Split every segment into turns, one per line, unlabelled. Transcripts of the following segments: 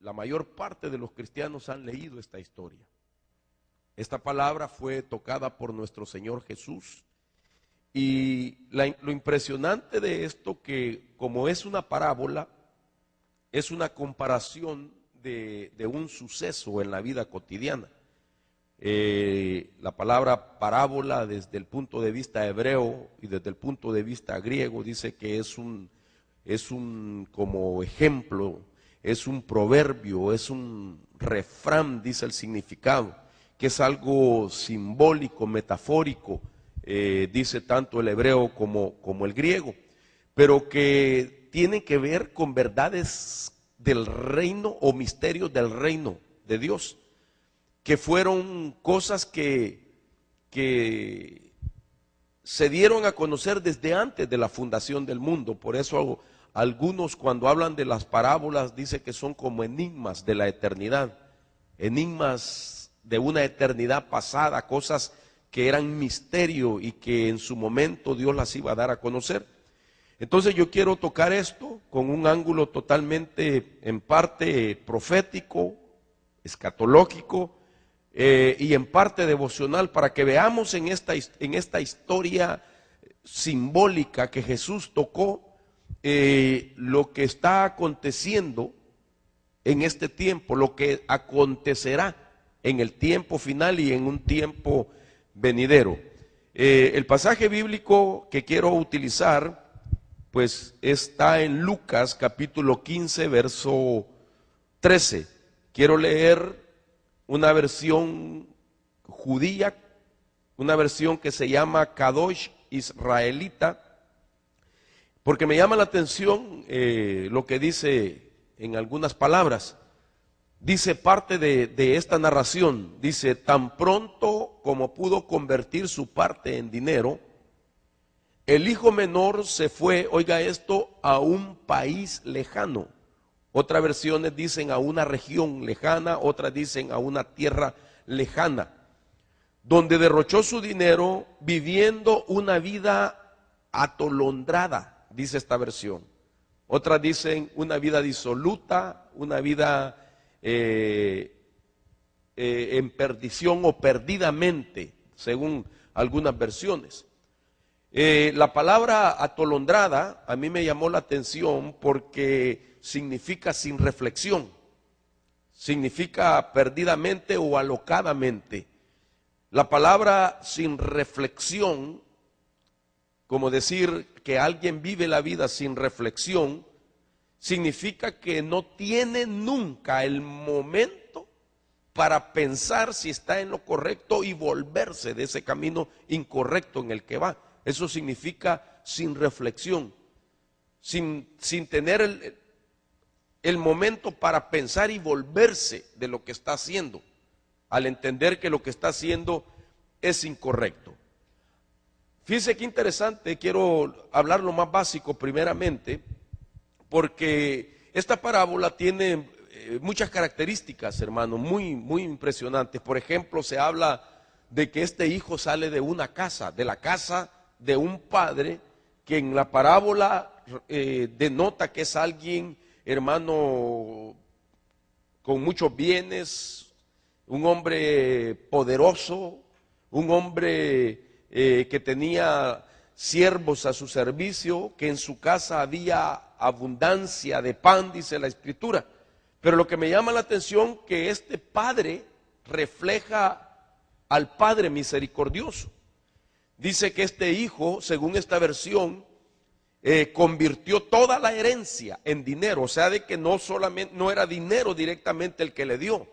la mayor parte de los cristianos han leído esta historia. Esta palabra fue tocada por nuestro Señor Jesús. Y lo impresionante de esto, que como es una parábola, es una comparación de un suceso en la vida cotidiana. La palabra parábola, desde el punto de vista hebreo y desde el punto de vista griego, dice que es un como ejemplo, es un proverbio, es un refrán, dice el significado, que es algo simbólico, metafórico, dice tanto el hebreo como el griego, pero que tiene que ver con verdades del reino o misterios del reino de Dios, que fueron cosas que se dieron a conocer desde antes de la fundación del mundo. Por eso algunos, cuando hablan de las parábolas, dicen que son como enigmas de la eternidad, enigmas de una eternidad pasada, cosas que eran misterio y que en su momento Dios las iba a dar a conocer. Entonces yo quiero tocar esto con un ángulo totalmente, en parte profético, escatológico, y en parte devocional, para que veamos en esta historia simbólica que Jesús tocó, lo que está aconteciendo en este tiempo, lo que acontecerá en el tiempo final y en un tiempo venidero. El pasaje bíblico que quiero utilizar, pues está en Lucas capítulo 15, verso 13. Quiero leer una versión judía, una versión que se llama Kadosh Israelita, porque me llama la atención lo que dice en algunas palabras. Dice parte de esta narración, dice: tan pronto como pudo convertir su parte en dinero, el hijo menor se fue, oiga esto, a un país lejano. Otras versiones dicen a una región lejana, otras dicen a una tierra lejana, donde derrochó su dinero viviendo una vida atolondrada, dice esta versión. Otras dicen una vida disoluta, una vida en perdición o perdidamente, según algunas versiones. La palabra atolondrada a mí me llamó la atención porque significa sin reflexión, significa perdidamente o alocadamente. La palabra sin reflexión, como decir que alguien vive la vida sin reflexión, significa que no tiene nunca el momento para pensar si está en lo correcto y volverse de ese camino incorrecto en el que va. Eso significa sin reflexión, sin tener el momento para pensar y volverse de lo que está haciendo, al entender que lo que está haciendo es incorrecto. Fíjense qué interesante, quiero hablar lo más básico primeramente, porque esta parábola tiene muchas características, hermano, muy impresionantes. Por ejemplo, se habla de que este hijo sale de una casa, de la casa de un padre, que en la parábola denota que es alguien, hermano, con muchos bienes, un hombre poderoso, un hombre que tenía siervos a su servicio, que en su casa había abundancia de pan, dice la Escritura. Pero lo que me llama la atención, que este padre refleja al Padre misericordioso. Dice que este hijo, según esta versión, convirtió toda la herencia en dinero, o sea, de que no era dinero directamente el que le dio,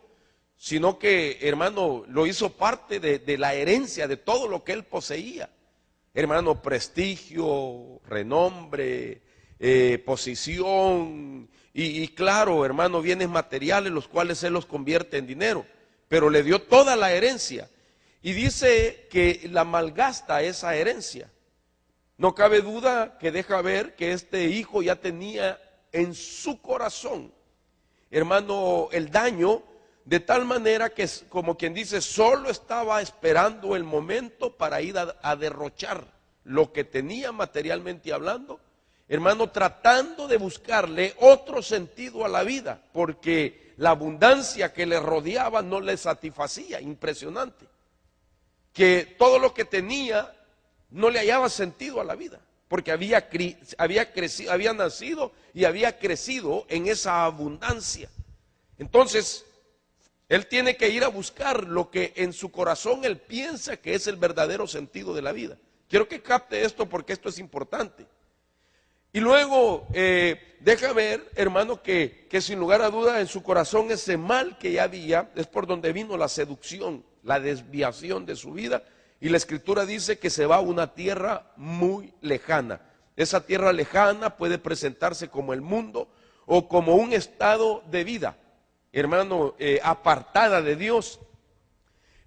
sino que, hermano, lo hizo parte de la herencia, de todo lo que él poseía. Hermano, prestigio, renombre, posición y claro, hermano, bienes materiales, los cuales él los convierte en dinero, pero le dio toda la herencia y dice que la malgasta esa herencia. No cabe duda que deja ver que este hijo ya tenía en su corazón, hermano, el daño, de tal manera que, como quien dice, solo estaba esperando el momento para ir a derrochar lo que tenía materialmente hablando hermano, tratando de buscarle otro sentido a la vida, porque la abundancia que le rodeaba no le satisfacía. Impresionante, que todo lo que tenía no le hallaba sentido a la vida, porque había nacido y había crecido en esa abundancia. Entonces, él tiene que ir a buscar lo que en su corazón él piensa que es el verdadero sentido de la vida. Quiero que capte esto porque esto es importante. Y luego deja ver, hermano, que sin lugar a duda en su corazón ese mal que ya había es por donde vino la seducción, la desviación de su vida. Y la Escritura dice que se va a una tierra muy lejana. Esa tierra lejana puede presentarse como el mundo o como un estado de vida, hermano, apartada de Dios.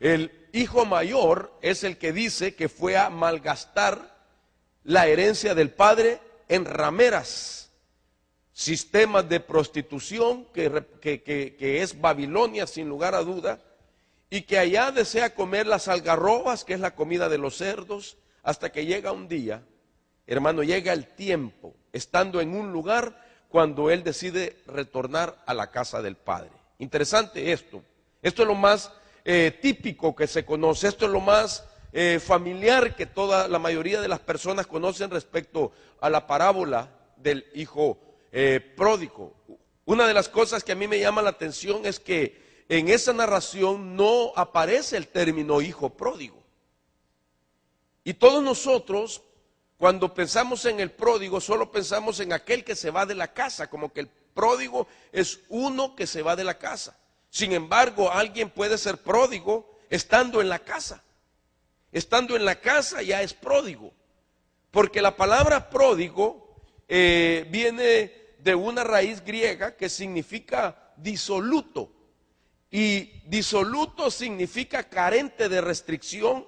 El hijo mayor es el que dice que fue a malgastar la herencia del padre en rameras, sistemas de prostitución que es Babilonia sin lugar a duda, y que allá desea comer las algarrobas, que es la comida de los cerdos, hasta que llega un día, hermano, llega el tiempo, estando en un lugar, cuando él decide retornar a la casa del Padre. Interesante esto. Esto es lo más típico que se conoce, esto es lo más familiar que la mayoría de las personas conocen respecto a la parábola del hijo pródigo. Una de las cosas que a mí me llama la atención es que en esa narración no aparece el término hijo pródigo. Y todos nosotros, cuando pensamos en el pródigo, solo pensamos en aquel que se va de la casa, como que el pródigo es uno que se va de la casa. Sin embargo, alguien puede ser pródigo estando en la casa. Estando en la casa ya es pródigo, porque la palabra pródigo viene de una raíz griega que significa disoluto. Y disoluto significa carente de restricción,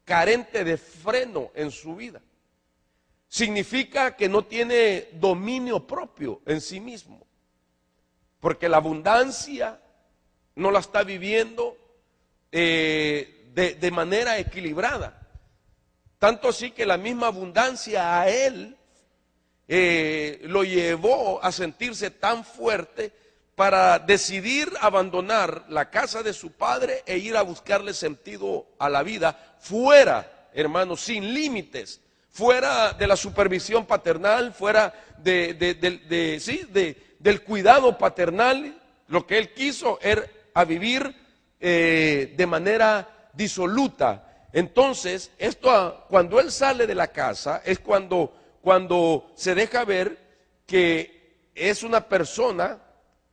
carente de freno en su vida. Significa que no tiene dominio propio en sí mismo, porque la abundancia no la está viviendo de manera equilibrada. Tanto así que la misma abundancia a él lo llevó a sentirse tan fuerte para decidir abandonar la casa de su padre e ir a buscarle sentido a la vida fuera, hermanos, sin límites, fuera de la supervisión paternal, fuera del cuidado paternal. Lo que él quiso era a vivir de manera disoluta. Entonces, cuando él sale de la casa es cuando se deja ver que es una persona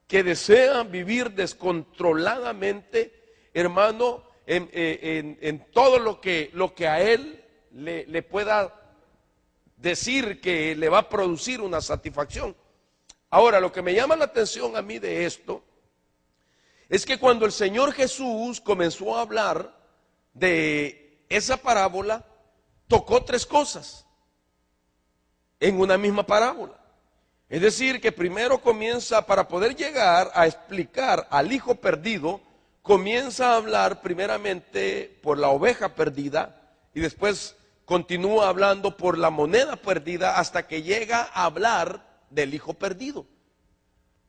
que desea vivir descontroladamente, hermano, en todo lo que a él le pueda decir que le va a producir una satisfacción. Ahora, lo que me llama la atención a mí de esto es que cuando el Señor Jesús comenzó a hablar de esa parábola, tocó tres cosas en una misma parábola. Es decir, que primero comienza, para poder llegar a explicar al hijo perdido, comienza a hablar primeramente por la oveja perdida y después continúa hablando por la moneda perdida hasta que llega a hablar del hijo perdido.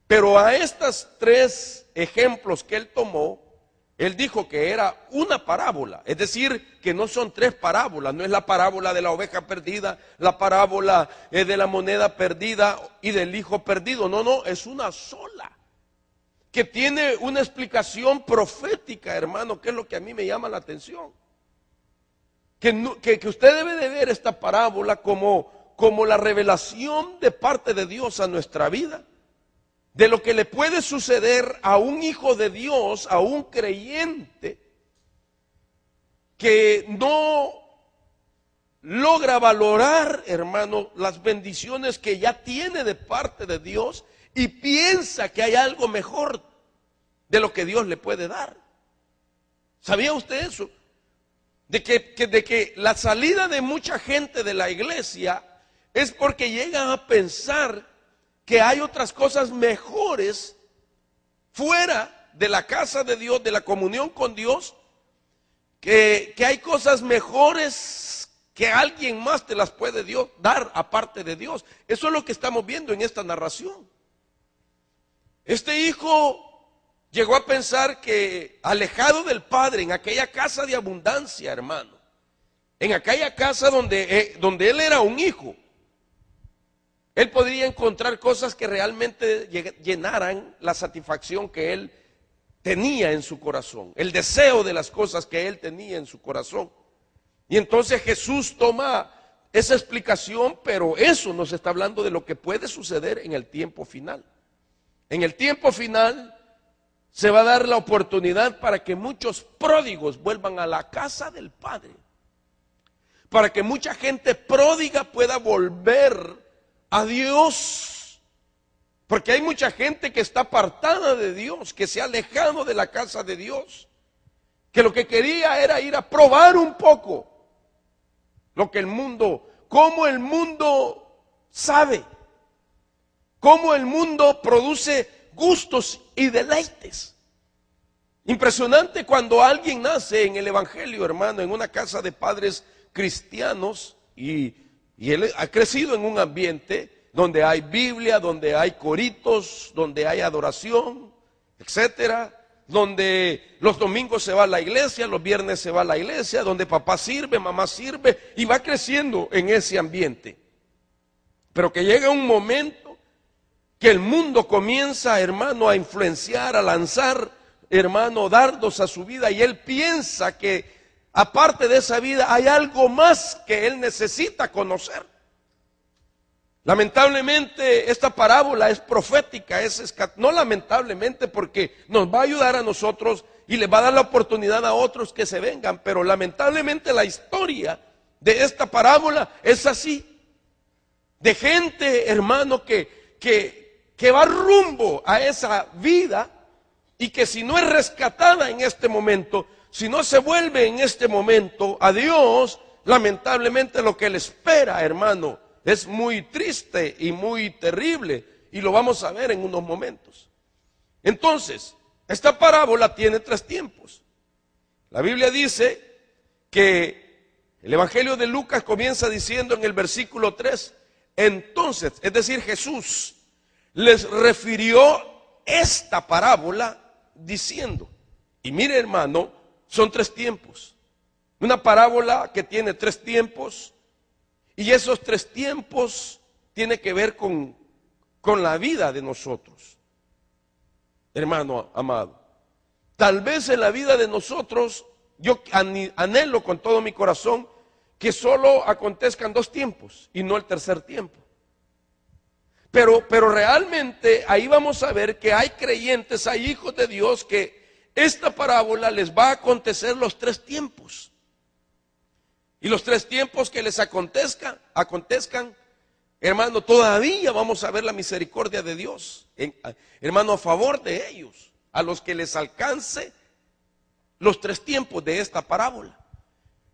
Pero a estos tres ejemplos que él tomó, él dijo que era una parábola, es decir, que no son tres parábolas, no es la parábola de la oveja perdida, la parábola de la moneda perdida y del hijo perdido, no, es una sola, que tiene una explicación profética, hermano, que es lo que a mí me llama la atención. Que usted debe de ver esta parábola como la revelación de parte de Dios a nuestra vida, de lo que le puede suceder a un hijo de Dios, a un creyente que no logra valorar, hermano, las bendiciones que ya tiene de parte de Dios y piensa que hay algo mejor de lo que Dios le puede dar. ¿Sabía usted eso? De que la salida de mucha gente de la iglesia es porque llegan a pensar que hay otras cosas mejores fuera de la casa de Dios, de la comunión con Dios, que hay cosas mejores que alguien más te las puede dar aparte de Dios. Eso es lo que estamos viendo en esta narración. Este hijo llegó a pensar que alejado del padre, en aquella casa de abundancia, hermano, en aquella casa donde él era un hijo, él podría encontrar cosas que realmente llenaran la satisfacción que él tenía en su corazón, el deseo de las cosas que él tenía en su corazón. Y entonces Jesús toma esa explicación, pero eso nos está hablando de lo que puede suceder en el tiempo final. En el tiempo final se va a dar la oportunidad para que muchos pródigos vuelvan a la casa del Padre, para que mucha gente pródiga pueda volver a Dios, porque hay mucha gente que está apartada de Dios, que se ha alejado de la casa de Dios, que lo que quería era ir a probar un poco lo que el mundo, cómo el mundo sabe, cómo el mundo produce gustos y deleites. Impresionante cuando alguien nace en el evangelio, hermano, en una casa de padres cristianos y él ha crecido en un ambiente donde hay Biblia, donde hay coritos, donde hay adoración, etcétera, donde los domingos se va a la iglesia, los viernes se va a la iglesia, donde papá sirve, mamá sirve, y va creciendo en ese ambiente. Pero que llega un momento que el mundo comienza, hermano, a influenciar, a lanzar, hermano, dardos a su vida, y él piensa que aparte de esa vida hay algo más que él necesita conocer. Lamentablemente esta parábola es profética, no lamentablemente, porque nos va a ayudar a nosotros y le va a dar la oportunidad a otros que se vengan, pero lamentablemente la historia de esta parábola es así, de gente, hermano, que va rumbo a esa vida y que si no es rescatada en este momento, si no se vuelve en este momento a Dios, lamentablemente lo que le espera, hermano, es muy triste y muy terrible, y lo vamos a ver en unos momentos. Entonces, esta parábola tiene 3 tiempos. La Biblia dice que el Evangelio de Lucas comienza diciendo en el versículo 3, entonces, es decir, Jesús les refirió esta parábola diciendo, y mire, hermano, son 3 tiempos. Una parábola que tiene 3 tiempos, y esos 3 tiempos tienen que ver con la vida de nosotros. Hermano amado, tal vez en la vida de nosotros, yo anhelo con todo mi corazón que solo acontezcan 2 tiempos y no el 3er tiempo. Pero realmente ahí vamos a ver que hay creyentes, hay hijos de Dios que esta parábola les va a acontecer los 3 tiempos. Y los 3 tiempos que les acontezcan, hermano, todavía vamos a ver la misericordia de Dios, hermano, a favor de ellos, a los que les alcance los 3 tiempos de esta parábola.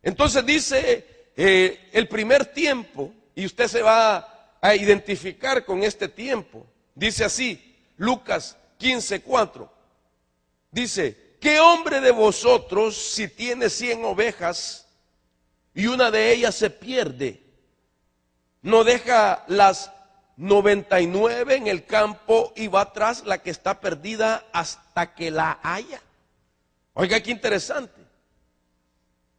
Entonces dice el primer tiempo, y usted se va a identificar con este tiempo. Dice así, Lucas 15:4, dice, ¿qué hombre de vosotros, si tiene 100 ovejas, y una de ellas se pierde, no deja las 99 en el campo y va tras la que está perdida hasta que la haya? Oiga, qué interesante.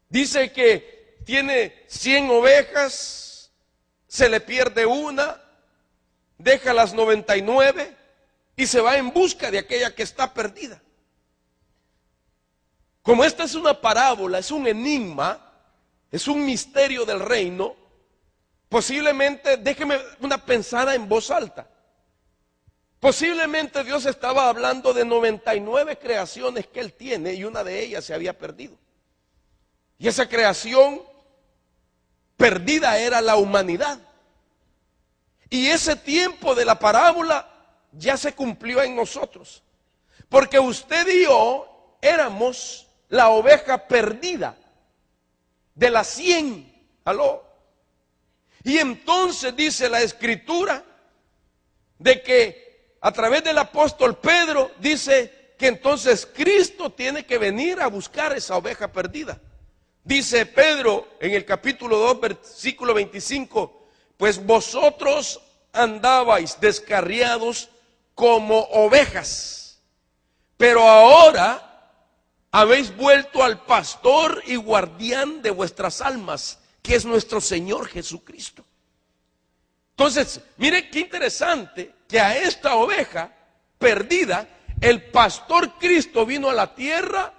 Dice que tiene 100 ovejas, se le pierde una, deja las 99 y se va en busca de aquella que está perdida. Como esta es una parábola, es un enigma, es un misterio del reino, posiblemente, déjeme una pensada en voz alta, posiblemente Dios estaba hablando de 99 creaciones que Él tiene y una de ellas se había perdido. Y esa creación perdida era la humanidad. Y ese tiempo de la parábola ya se cumplió en nosotros, porque usted y yo éramos la oveja perdida de las 100, ¿aló? Y entonces dice la Escritura de que a través del apóstol Pedro dice que entonces Cristo tiene que venir a buscar esa oveja perdida. Dice Pedro en el capítulo 2, versículo 25, pues vosotros andabais descarriados como ovejas, pero ahora habéis vuelto al pastor y guardián de vuestras almas, que es nuestro Señor Jesucristo. Entonces, mire qué interesante que a esta oveja perdida, el pastor Cristo vino a la tierra,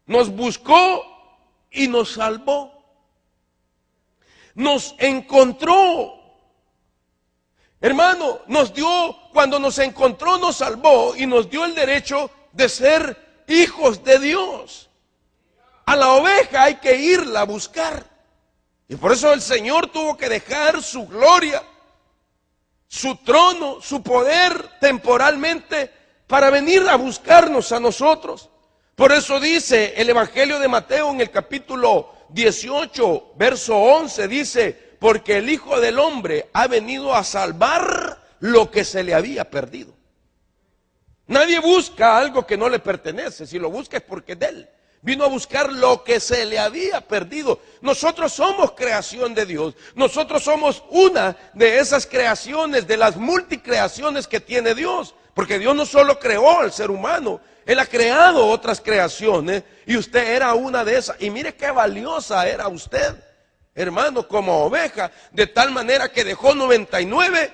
nos buscó y nos salvó. Nos encontró. Hermano, nos dio, cuando nos encontró, nos salvó y nos dio el derecho de ser hijos de Dios. A la oveja hay que irla a buscar. Y por eso el Señor tuvo que dejar su gloria, su trono, su poder temporalmente para venir a buscarnos a nosotros. Por eso dice el Evangelio de Mateo en el capítulo 18, verso 11, dice, porque el Hijo del Hombre ha venido a salvar lo que se le había perdido. Nadie busca algo que no le pertenece, si lo busca es porque es de él. Vino a buscar lo que se le había perdido. Nosotros somos creación de Dios. Nosotros somos una de esas creaciones, de las multicreaciones que tiene Dios. Porque Dios no solo creó al ser humano, Él ha creado otras creaciones y usted era una de esas. Y mire qué valiosa era usted, hermano, como oveja, de tal manera que dejó 99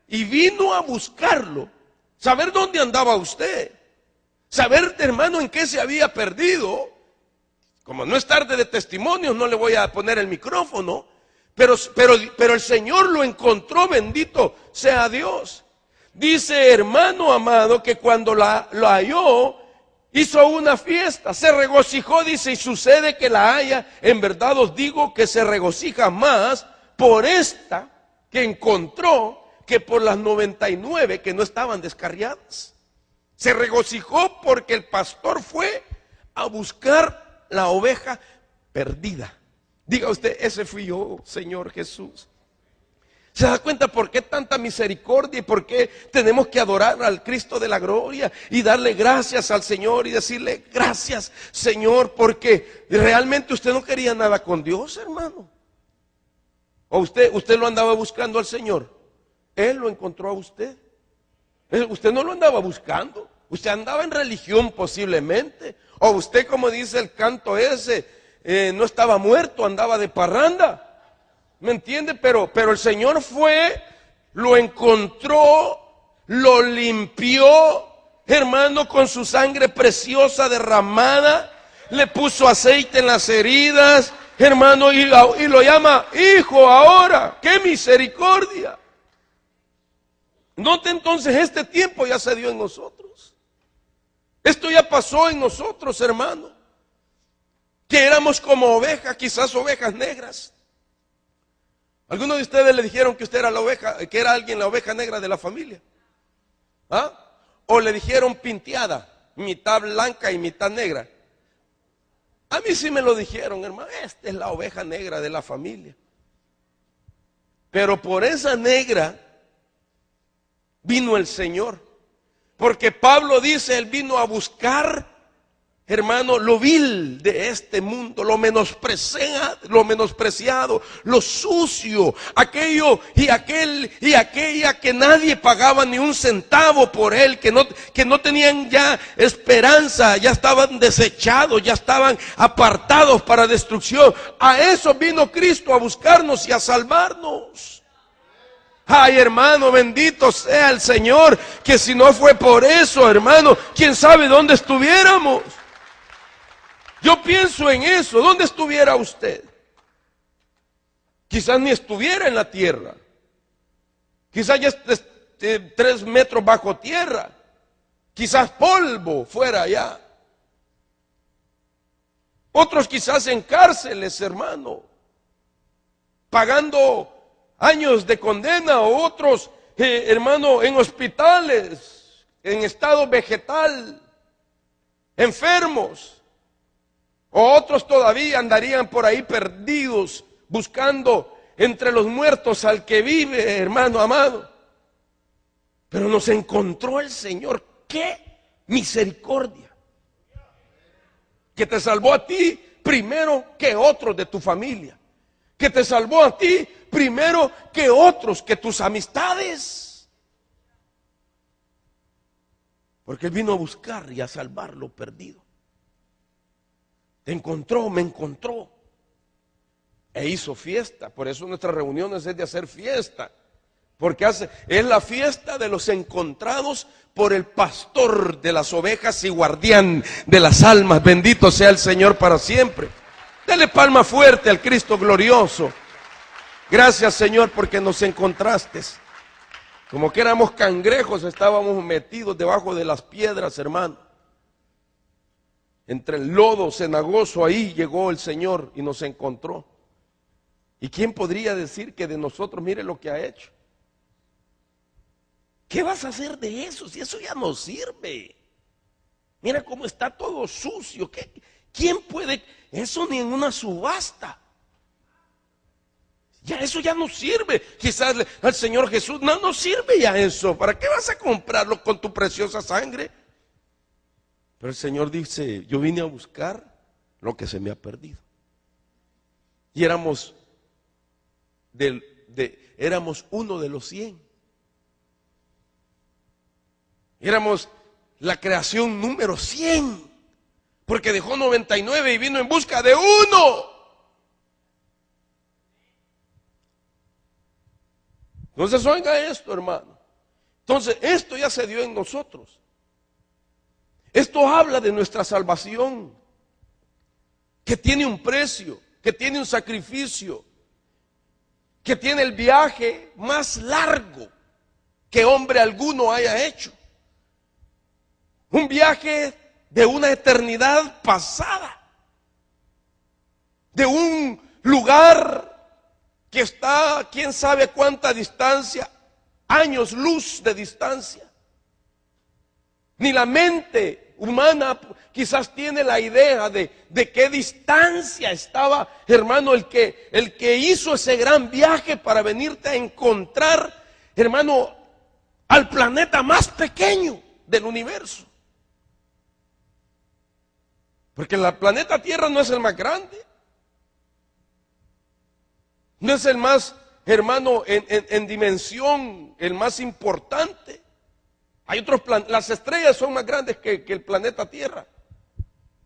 y vino a buscarlo. Saber dónde andaba usted. Saber, hermano, en qué se había perdido. Como no es tarde de testimonios, no le voy a poner el micrófono, pero el Señor lo encontró, bendito sea Dios. Dice, hermano amado, que cuando lo halló, hizo una fiesta, se regocijó, dice, y sucede que la haya, en verdad os digo que se regocija más por esta que encontró que por las 99 que no estaban descarriadas. Se regocijó porque el pastor fue a buscar la oveja perdida. Diga usted, ese fui yo, Señor Jesús. ¿Se da cuenta por qué tanta misericordia y por qué tenemos que adorar al Cristo de la gloria y darle gracias al Señor y decirle gracias, Señor, porque realmente usted no quería nada con Dios, hermano? ¿O usted lo andaba buscando al Señor? Él lo encontró a usted. Usted no lo andaba buscando, usted andaba en religión posiblemente, o usted, como dice el canto ese, no estaba muerto, andaba de parranda, ¿me entiende? Pero el Señor fue, lo encontró, lo limpió, hermano, con su sangre preciosa derramada, le puso aceite en las heridas, hermano, y lo llama hijo ahora. ¡Qué misericordia! Note entonces, este tiempo ya se dio en nosotros. Esto ya pasó en nosotros, hermano. Que éramos como ovejas, quizás ovejas negras. Algunos de ustedes le dijeron que usted era la oveja, que era alguien la oveja negra de la familia. ¿Ah? O le dijeron pinteada, mitad blanca y mitad negra. A mí sí me lo dijeron, hermano, esta es la oveja negra de la familia. Pero por esa negra vino el Señor, porque Pablo dice, él vino a buscar, hermano, lo vil de este mundo, lo menospreciado, lo sucio, aquello y aquella que nadie pagaba ni un centavo por él, que no tenían ya esperanza, ya estaban desechados, ya estaban apartados para destrucción. A eso vino Cristo, a buscarnos y a salvarnos. Ay, hermano, bendito sea el Señor, que si no fue por eso, hermano, quién sabe dónde estuviéramos. Yo pienso en eso, ¿dónde estuviera usted? Quizás ni estuviera en la tierra. Quizás ya 3 metros bajo tierra. Quizás polvo fuera allá. Otros quizás en cárceles, hermano, pagando años de condena, o otros, hermano, en hospitales, en estado vegetal, enfermos, o otros todavía andarían por ahí perdidos, buscando entre los muertos al que vive, hermano amado. Pero nos encontró el Señor. ¡Qué misericordia! Que te salvó a ti, primero que otros de tu familia, que te salvó a ti primero que otros, que tus amistades. Porque Él vino a buscar y a salvar lo perdido. Te encontró, me encontró. E hizo fiesta. Por eso nuestras reuniones es de hacer fiesta. Porque es la fiesta de los encontrados por el pastor de las ovejas y guardián de las almas. Bendito sea el Señor para siempre. Dele palma fuerte al Cristo glorioso. Gracias, Señor, porque nos encontraste. Como que éramos cangrejos, estábamos metidos debajo de las piedras, hermano. Entre el lodo cenagoso, ahí llegó el Señor y nos encontró. ¿Y quién podría decir que de nosotros, mire lo que ha hecho? ¿Qué vas a hacer de eso si eso ya no sirve? Mira cómo está todo sucio. ¿Quién puede? Eso ni en una subasta. Ya eso ya no sirve. Quizás al Señor Jesús, no sirve ya eso. ¿Para qué vas a comprarlo con tu preciosa sangre? Pero el Señor dice, yo vine a buscar lo que se me ha perdido. Y éramos uno de los 100. Éramos la creación número 100. Porque dejó 99 y vino en busca de uno. Entonces oiga esto, hermano. Entonces esto ya se dio en nosotros. Esto habla de nuestra salvación, que tiene un precio, que tiene un sacrificio, que tiene el viaje más largo que hombre alguno haya hecho. Un viaje de una eternidad pasada, de un lugar que está, quién sabe cuánta distancia, años luz de distancia. Ni la mente humana quizás tiene la idea de qué distancia estaba, hermano, el que hizo ese gran viaje para venirte a encontrar, hermano, al planeta más pequeño del universo. Porque el planeta Tierra no es el más grande. No es el más, hermano, en dimensión, el más importante. Hay otros planetas, las estrellas son más grandes que el planeta Tierra.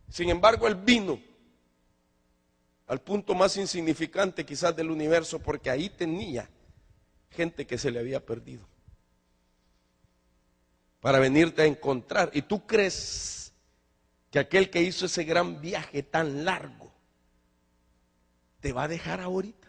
Sin embargo, Él vino al punto más insignificante quizás del universo, porque ahí tenía gente que se le había perdido. Para venirte a encontrar. ¿Y tú crees que aquel que hizo ese gran viaje tan largo te va a dejar ahorita?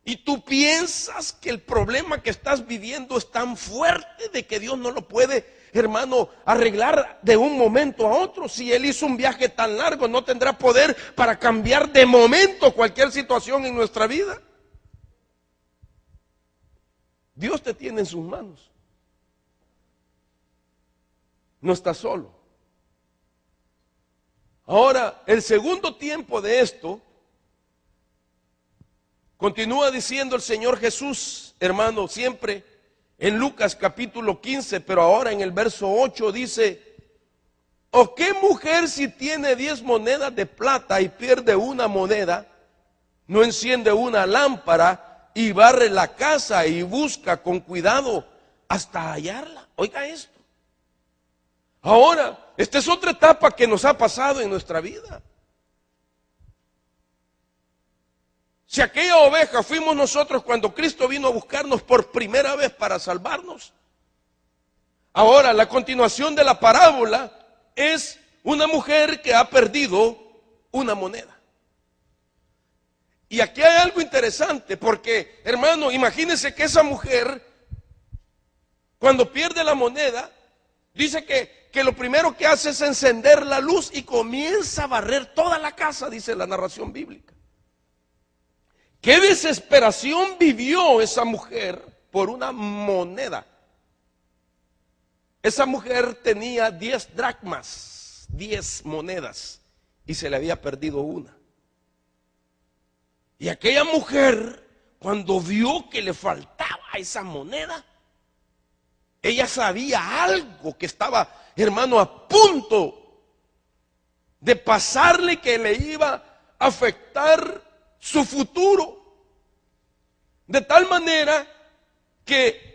Y tú piensas que el problema que estás viviendo es tan fuerte de que Dios no lo puede, hermano, arreglar de un momento a otro. Si Él hizo un viaje tan largo, no tendrá poder para cambiar de momento cualquier situación en nuestra vida. Dios te tiene en sus manos. No estás solo. Ahora, el segundo tiempo de esto, continúa diciendo el Señor Jesús, hermano, siempre en Lucas capítulo 15, pero ahora en el verso 8 dice: ¿o qué mujer si tiene 10 monedas de plata y pierde una moneda, no enciende una lámpara y barre la casa y busca con cuidado hasta hallarla? Oiga esto. Ahora, esta es otra etapa que nos ha pasado en nuestra vida. Si aquella oveja fuimos nosotros cuando Cristo vino a buscarnos por primera vez para salvarnos, ahora la continuación de la parábola es una mujer que ha perdido una moneda. Y aquí hay algo interesante porque, hermano, imagínense que esa mujer, cuando pierde la moneda, dice que lo primero que hace es encender la luz y comienza a barrer toda la casa, dice la narración bíblica. ¿Qué desesperación vivió esa mujer por una moneda? Esa mujer tenía 10 dracmas, 10 monedas, y se le había perdido una. Y aquella mujer, cuando vio que le faltaba esa moneda, ella sabía algo que estaba, hermano, a punto de pasarle que le iba a afectar su futuro. De tal manera que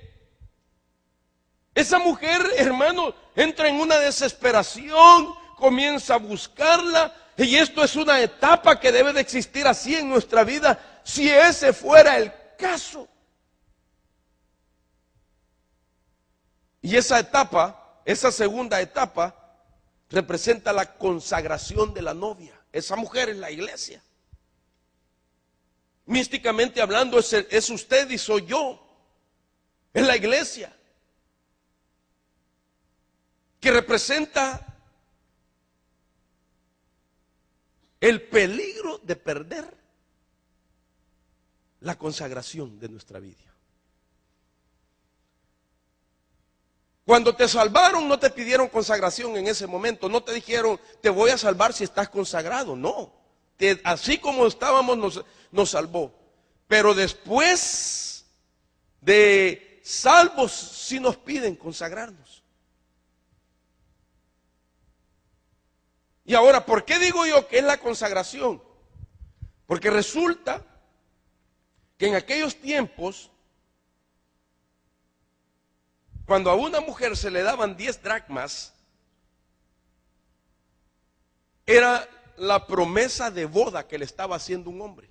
esa mujer, hermano, entra en una desesperación, comienza a buscarla, y esto es una etapa que debe de existir así en nuestra vida, si ese fuera el caso. Y esa etapa, esa segunda etapa, representa la consagración de la novia. Esa mujer es la iglesia. Místicamente hablando, es usted y soy yo. Es la iglesia, que representa el peligro de perder la consagración de nuestra vida. Cuando te salvaron no te pidieron consagración en ese momento, no te dijeron te voy a salvar si estás consagrado, no. Así como estábamos nos salvó, pero después de salvos sí nos piden consagrarnos. Y ahora, ¿por qué digo yo que es la consagración? Porque resulta que en aquellos tiempos, cuando a una mujer se le daban 10 dracmas, era la promesa de boda que le estaba haciendo un hombre.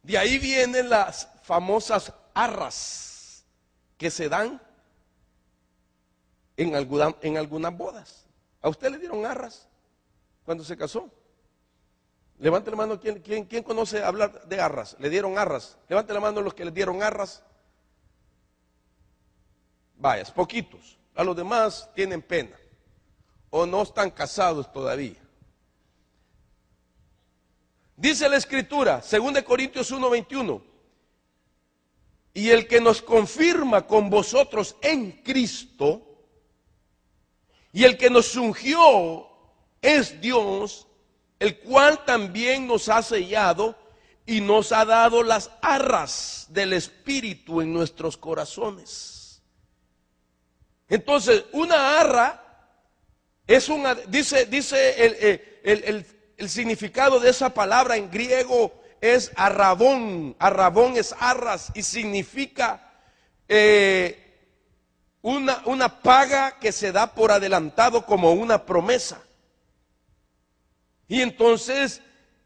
De ahí vienen las famosas arras que se dan en algunas bodas. ¿A usted le dieron arras cuando se casó? Levante la mano, ¿quién conoce hablar de arras? ¿Le dieron arras? Levante la mano los que le dieron arras. Vaya, poquitos. A los demás tienen pena o no están casados todavía. Dice la Escritura, 2 Corintios 1:21, y el que nos confirma con vosotros en Cristo, y el que nos ungió es Dios, el cual también nos ha sellado y nos ha dado las arras del Espíritu en nuestros corazones. Entonces, una arra es una, dice el significado de esa palabra en griego es arrabón. Arrabón es arras y significa una paga que se da por adelantado como una promesa. Y entonces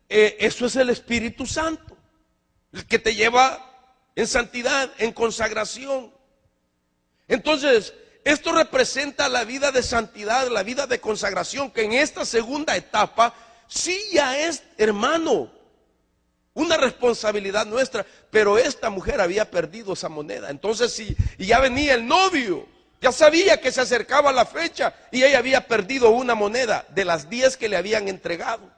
eso es el Espíritu Santo, el que te lleva en santidad, en consagración. Entonces esto representa la vida de santidad, la vida de consagración, que en esta segunda etapa sí ya es, hermano, una responsabilidad nuestra. Pero esta mujer había perdido esa moneda. Entonces y ya venía el novio, ya sabía que se acercaba la fecha y ella había perdido una moneda de las 10 que le habían entregado.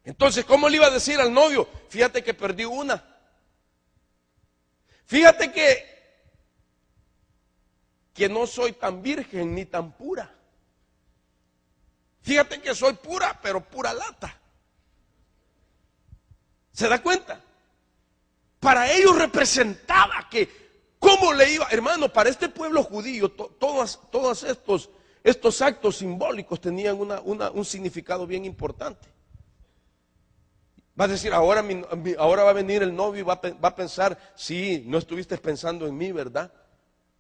Entonces, ¿cómo le iba a decir al novio? Fíjate que perdí una. Fíjate que no soy tan virgen ni tan pura. Fíjate que soy pura, pero pura lata. ¿Se da cuenta? Para ellos representaba que, ¿cómo le iba? Hermano, para este pueblo judío, todos estos actos simbólicos tenían un significado bien importante. Va a decir, ahora va a venir el novio y va a pensar, sí, no estuviste pensando en mí, ¿verdad?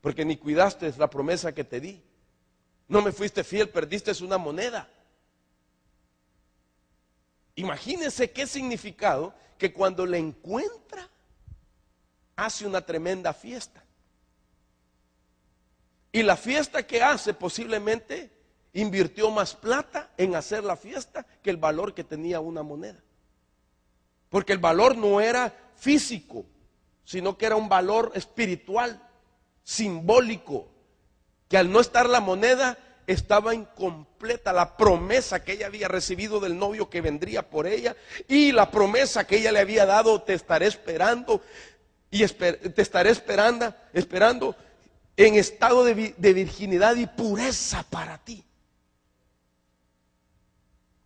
Porque ni cuidaste la promesa que te di. No me fuiste fiel, perdiste una moneda. Imagínense qué significado que cuando le encuentra, hace una tremenda fiesta. Y la fiesta que hace posiblemente invirtió más plata en hacer la fiesta que el valor que tenía una moneda. Porque el valor no era físico, sino que era un valor espiritual, simbólico, que al no estar la moneda estaba incompleta la promesa que ella había recibido del novio que vendría por ella, y la promesa que ella le había dado, te estaré esperando y te estaré esperando en estado de virginidad y pureza para ti.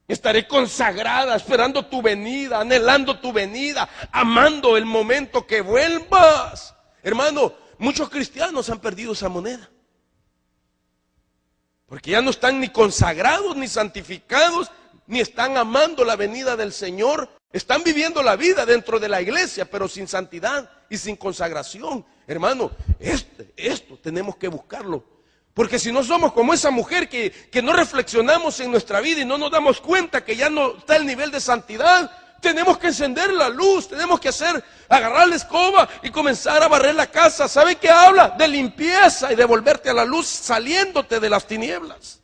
Estaré consagrada, esperando tu venida, anhelando tu venida, amando el momento que vuelvas. Hermano, muchos cristianos han perdido esa moneda. Porque ya no están ni consagrados, ni santificados, ni están amando la venida del Señor. Están viviendo la vida dentro de la iglesia, pero sin santidad y sin consagración. Hermano, esto tenemos que buscarlo. Porque si no somos como esa mujer que no reflexionamos en nuestra vida y no nos damos cuenta que ya no está el nivel de santidad, tenemos que encender la luz, tenemos que agarrar la escoba y comenzar a barrer la casa. ¿Sabe qué habla? De limpieza y de volverte a la luz saliéndote de las tinieblas.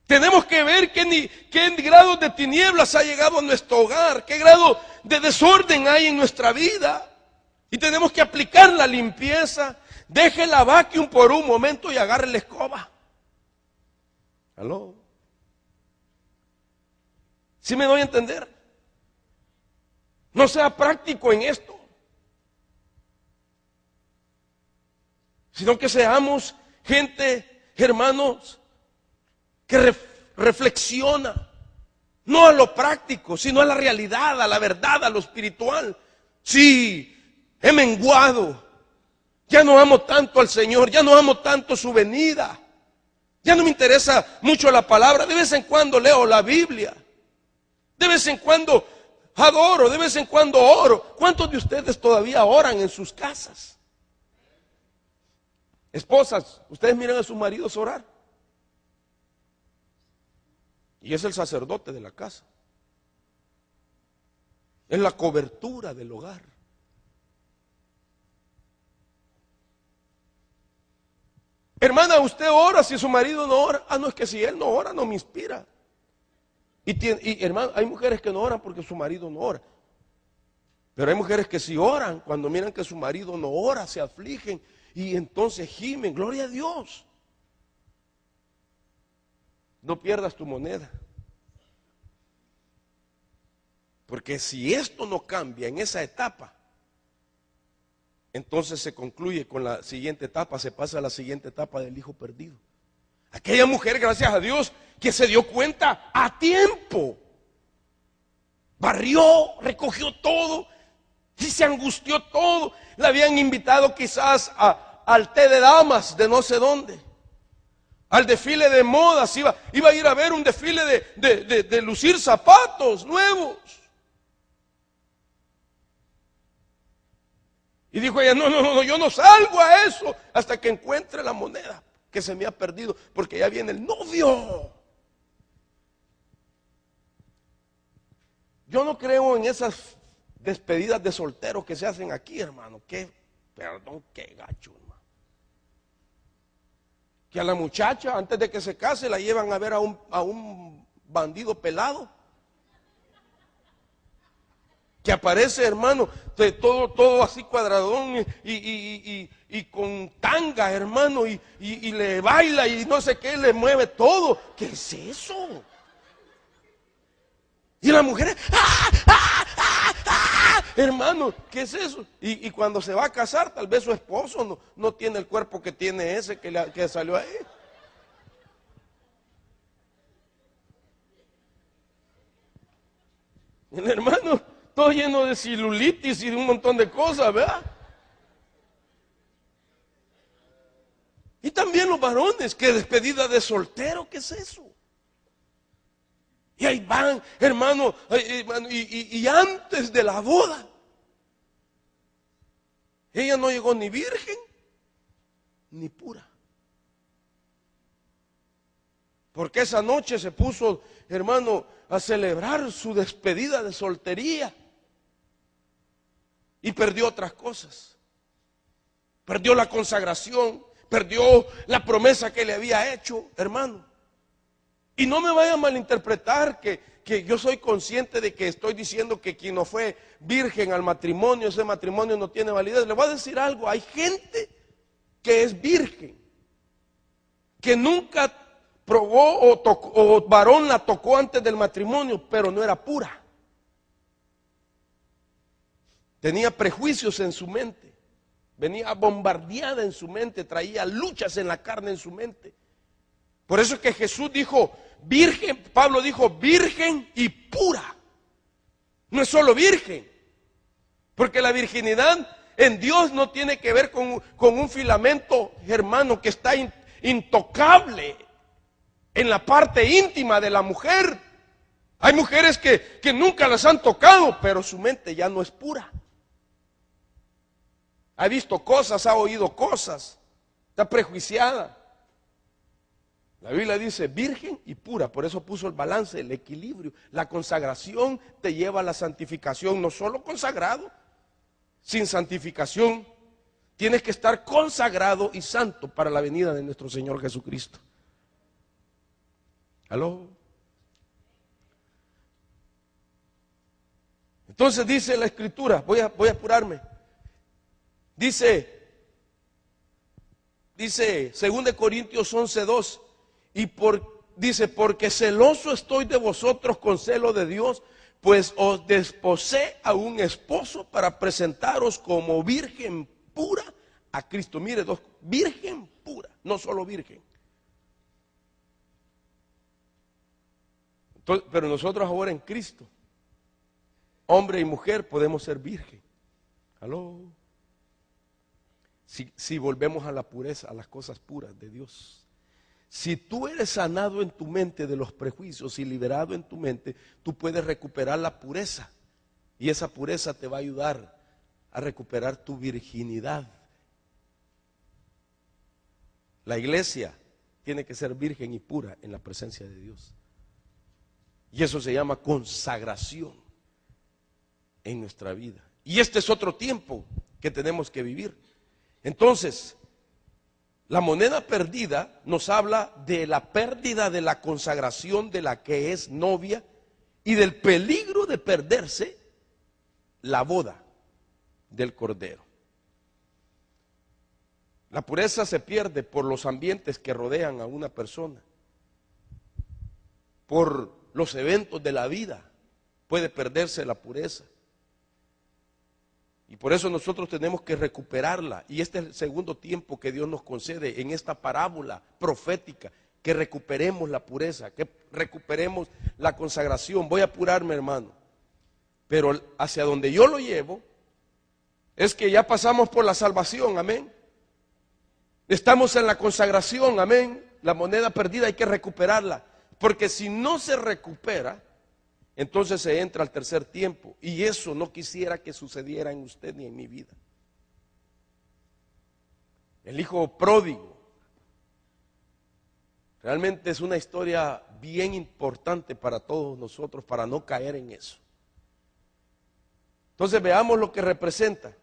Tenemos que ver qué grado de tinieblas ha llegado a nuestro hogar, qué grado de desorden hay en nuestra vida. Y tenemos que aplicar la limpieza. Deje la vacuum por un momento y agarre la escoba. ¿Aló? ¿Sí me doy a entender? No sea práctico en esto, sino que seamos gente, hermanos, que reflexiona, no a lo práctico, sino a la realidad, a la verdad, a lo espiritual. Sí, he menguado, ya no amo tanto al Señor, ya no amo tanto su venida, ya no me interesa mucho la palabra. De vez en cuando leo la Biblia, de vez en cuando adoro, de vez en cuando oro. ¿Cuántos de ustedes todavía oran en sus casas? Esposas, ustedes miran a sus maridos orar. Y es el sacerdote de la casa. Es la cobertura del hogar. Hermana, usted ora si su marido no ora. No, es que si él no ora no me inspira. Y hermano, hay mujeres que no oran porque su marido no ora. Pero hay mujeres que sí oran cuando miran que su marido no ora, se afligen y entonces gimen. Gloria a Dios. No pierdas tu moneda. Porque si esto no cambia en esa etapa, entonces se concluye con la siguiente etapa, se pasa a la siguiente etapa del hijo perdido. Aquella mujer, gracias a Dios, que se dio cuenta a tiempo. Barrió, recogió todo y se angustió todo. La habían invitado quizás al té de damas de no sé dónde, al desfile de modas, iba a ir a ver un desfile de lucir zapatos nuevos. Y dijo ella, no, yo no salgo a eso hasta que encuentre la moneda que se me ha perdido, porque ya viene el novio. Yo no creo en esas despedidas de solteros que se hacen aquí, hermano. Qué gacho, hermano. Que a la muchacha, antes de que se case, la llevan a ver a un bandido pelado. Que aparece, hermano, todo así cuadradón y con tanga, hermano, y le baila y no sé qué, le mueve todo. ¿Qué es eso? Y la mujer, hermano, ¿qué es eso? Y cuando se va a casar, tal vez su esposo no tiene el cuerpo que tiene ese que salió ahí. El hermano, todo lleno de celulitis y de un montón de cosas, ¿verdad? Y también los varones, que despedida de soltero, ¿qué es eso? Y ahí van, hermano, y antes de la boda, ella no llegó ni virgen, ni pura. Porque esa noche se puso, hermano, a celebrar su despedida de soltería. Y perdió otras cosas. Perdió la consagración, perdió la promesa que le había hecho, hermano. Y no me vaya a malinterpretar que yo soy consciente de que estoy diciendo que quien no fue virgen al matrimonio, ese matrimonio no tiene validez. Le voy a decir algo, hay gente que es virgen, que nunca probó o varón la tocó antes del matrimonio, pero no era pura. Tenía prejuicios en su mente, venía bombardeada en su mente, traía luchas en la carne en su mente. Por eso es que Jesús dijo virgen, Pablo dijo virgen y pura. No es solo virgen, porque la virginidad en Dios no tiene que ver con un filamento, hermano, que está intocable en la parte íntima de la mujer. Hay mujeres que nunca las han tocado, pero su mente ya no es pura. Ha visto cosas, ha oído cosas, está prejuiciada. La Biblia dice virgen y pura, por eso puso el balance, el equilibrio. La consagración te lleva a la santificación, no solo consagrado, sin santificación. Tienes que estar consagrado y santo para la venida de nuestro Señor Jesucristo. ¿Aló? Entonces dice la Escritura, voy a apurarme. Dice 2 Corintios 11:2, dice, porque celoso estoy de vosotros con celo de Dios, pues os desposé a un esposo para presentaros como virgen pura a Cristo. Mire, virgen pura, no solo virgen. Entonces, pero nosotros ahora en Cristo, hombre y mujer, podemos ser virgen. ¿Aló? Si volvemos a la pureza, a las cosas puras de Dios. Si tú eres sanado en tu mente de los prejuicios y liberado en tu mente, tú puedes recuperar la pureza. Y esa pureza te va a ayudar a recuperar tu virginidad. La iglesia tiene que ser virgen y pura en la presencia de Dios. Y eso se llama consagración en nuestra vida. Y este es otro tiempo que tenemos que vivir. Entonces, la moneda perdida nos habla de la pérdida de la consagración de la que es novia y del peligro de perderse la boda del Cordero. La pureza se pierde por los ambientes que rodean a una persona, por los eventos de la vida, puede perderse la pureza. Y por eso nosotros tenemos que recuperarla. Y este es el segundo tiempo que Dios nos concede en esta parábola profética, que recuperemos la pureza, que recuperemos la consagración. Voy a apurarme, hermano, pero hacia donde yo lo llevo es que ya pasamos por la salvación, amén. Estamos en la consagración, amén. La moneda perdida hay que recuperarla, porque si no se recupera, entonces se entra al tercer tiempo, y eso no quisiera que sucediera en usted ni en mi vida. El hijo pródigo realmente es una historia bien importante para todos nosotros, para no caer en eso. Entonces veamos lo que representa.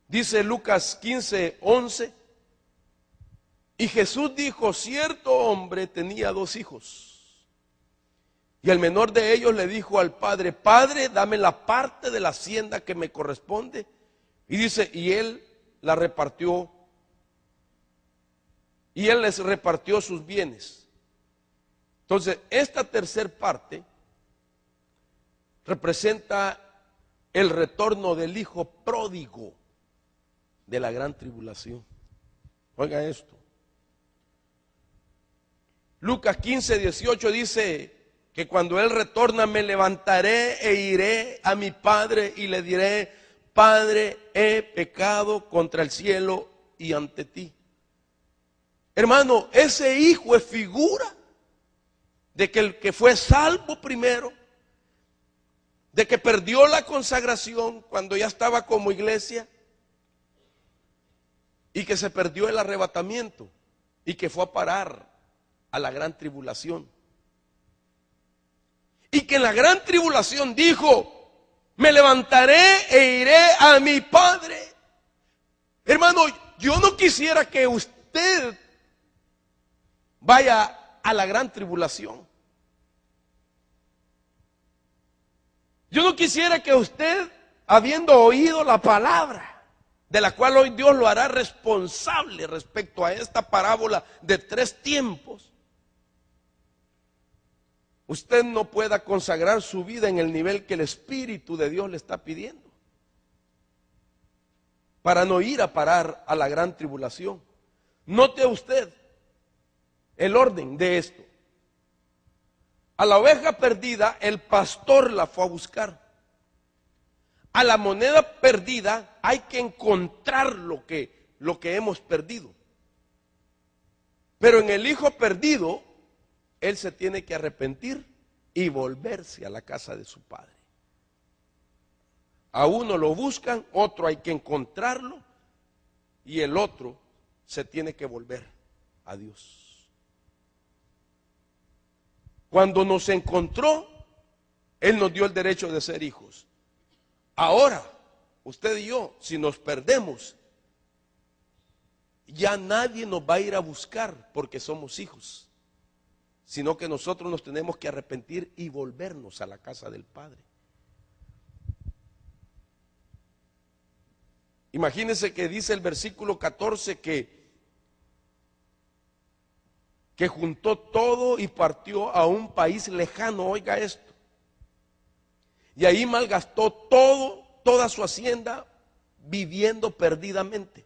Dice Lucas 15:11. Y Jesús dijo, cierto hombre tenía 2 hijos. Y el menor de ellos le dijo al padre, Padre, dame la parte de la hacienda que me corresponde. Y dice, y él la repartió. Y él les repartió sus bienes. Entonces, esta tercer parte representa el retorno del hijo pródigo de la gran tribulación. Oiga esto. Lucas 15:18 dice que cuando Él retorna me levantaré e iré a mi Padre y le diré, Padre, he pecado contra el cielo y ante ti. Hermano, ese hijo es figura de que el que fue salvo primero, de que perdió la consagración cuando ya estaba como iglesia y que se perdió el arrebatamiento y que fue a parar a la gran tribulación. Y que en la gran tribulación dijo, me levantaré e iré a mi Padre. Hermano, yo no quisiera que usted vaya a la gran tribulación. Yo no quisiera que usted, habiendo oído la palabra, de la cual hoy Dios lo hará responsable respecto a esta parábola de 3 tiempos, usted no pueda consagrar su vida en el nivel que el Espíritu de Dios le está pidiendo, para no ir a parar a la gran tribulación. Note usted el orden de esto. A la oveja perdida, el pastor la fue a buscar. A la moneda perdida hay que encontrar lo que lo que hemos perdido. Pero en el hijo perdido, él se tiene que arrepentir y volverse a la casa de su padre. A uno lo buscan, otro hay que encontrarlo y el otro se tiene que volver a Dios. Cuando nos encontró, Él nos dio el derecho de ser hijos. Ahora, usted y yo, si nos perdemos, ya nadie nos va a ir a buscar porque somos hijos, sino que nosotros nos tenemos que arrepentir y volvernos a la casa del Padre. Imagínense que dice el versículo 14 que juntó todo y partió a un país lejano, oiga esto, y ahí malgastó toda su hacienda viviendo perdidamente.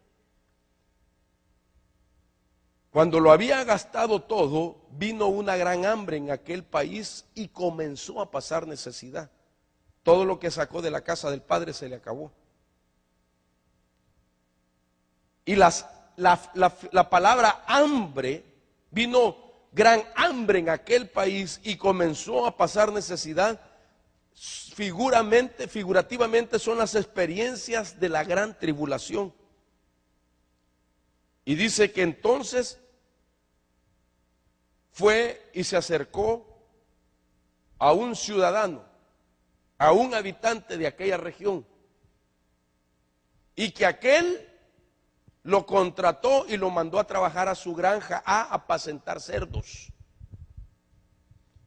Cuando lo había gastado todo, vino una gran hambre en aquel país y comenzó a pasar necesidad. Todo lo que sacó de la casa del padre se le acabó. Y la palabra hambre, vino gran hambre en aquel país y comenzó a pasar necesidad. Figurativamente son las experiencias de la gran tribulación. Y dice que entonces fue y se acercó a un ciudadano, a un habitante de aquella región, y que aquel lo contrató y lo mandó a trabajar a su granja a apacentar cerdos.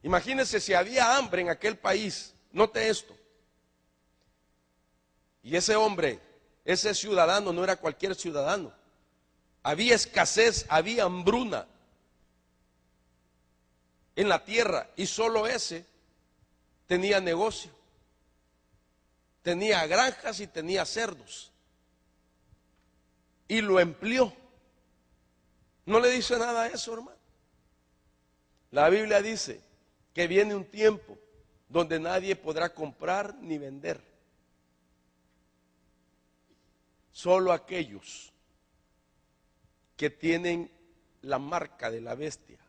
Imagínense si había hambre en aquel país, note esto. Y ese hombre, ese ciudadano no era cualquier ciudadano. Había escasez, había hambruna en la tierra y solo ese tenía negocio. Tenía granjas y tenía cerdos. Y lo empleó. No le dice nada a eso, hermano. La Biblia dice que viene un tiempo donde nadie podrá comprar ni vender. Solo aquellos que tienen la marca de la bestia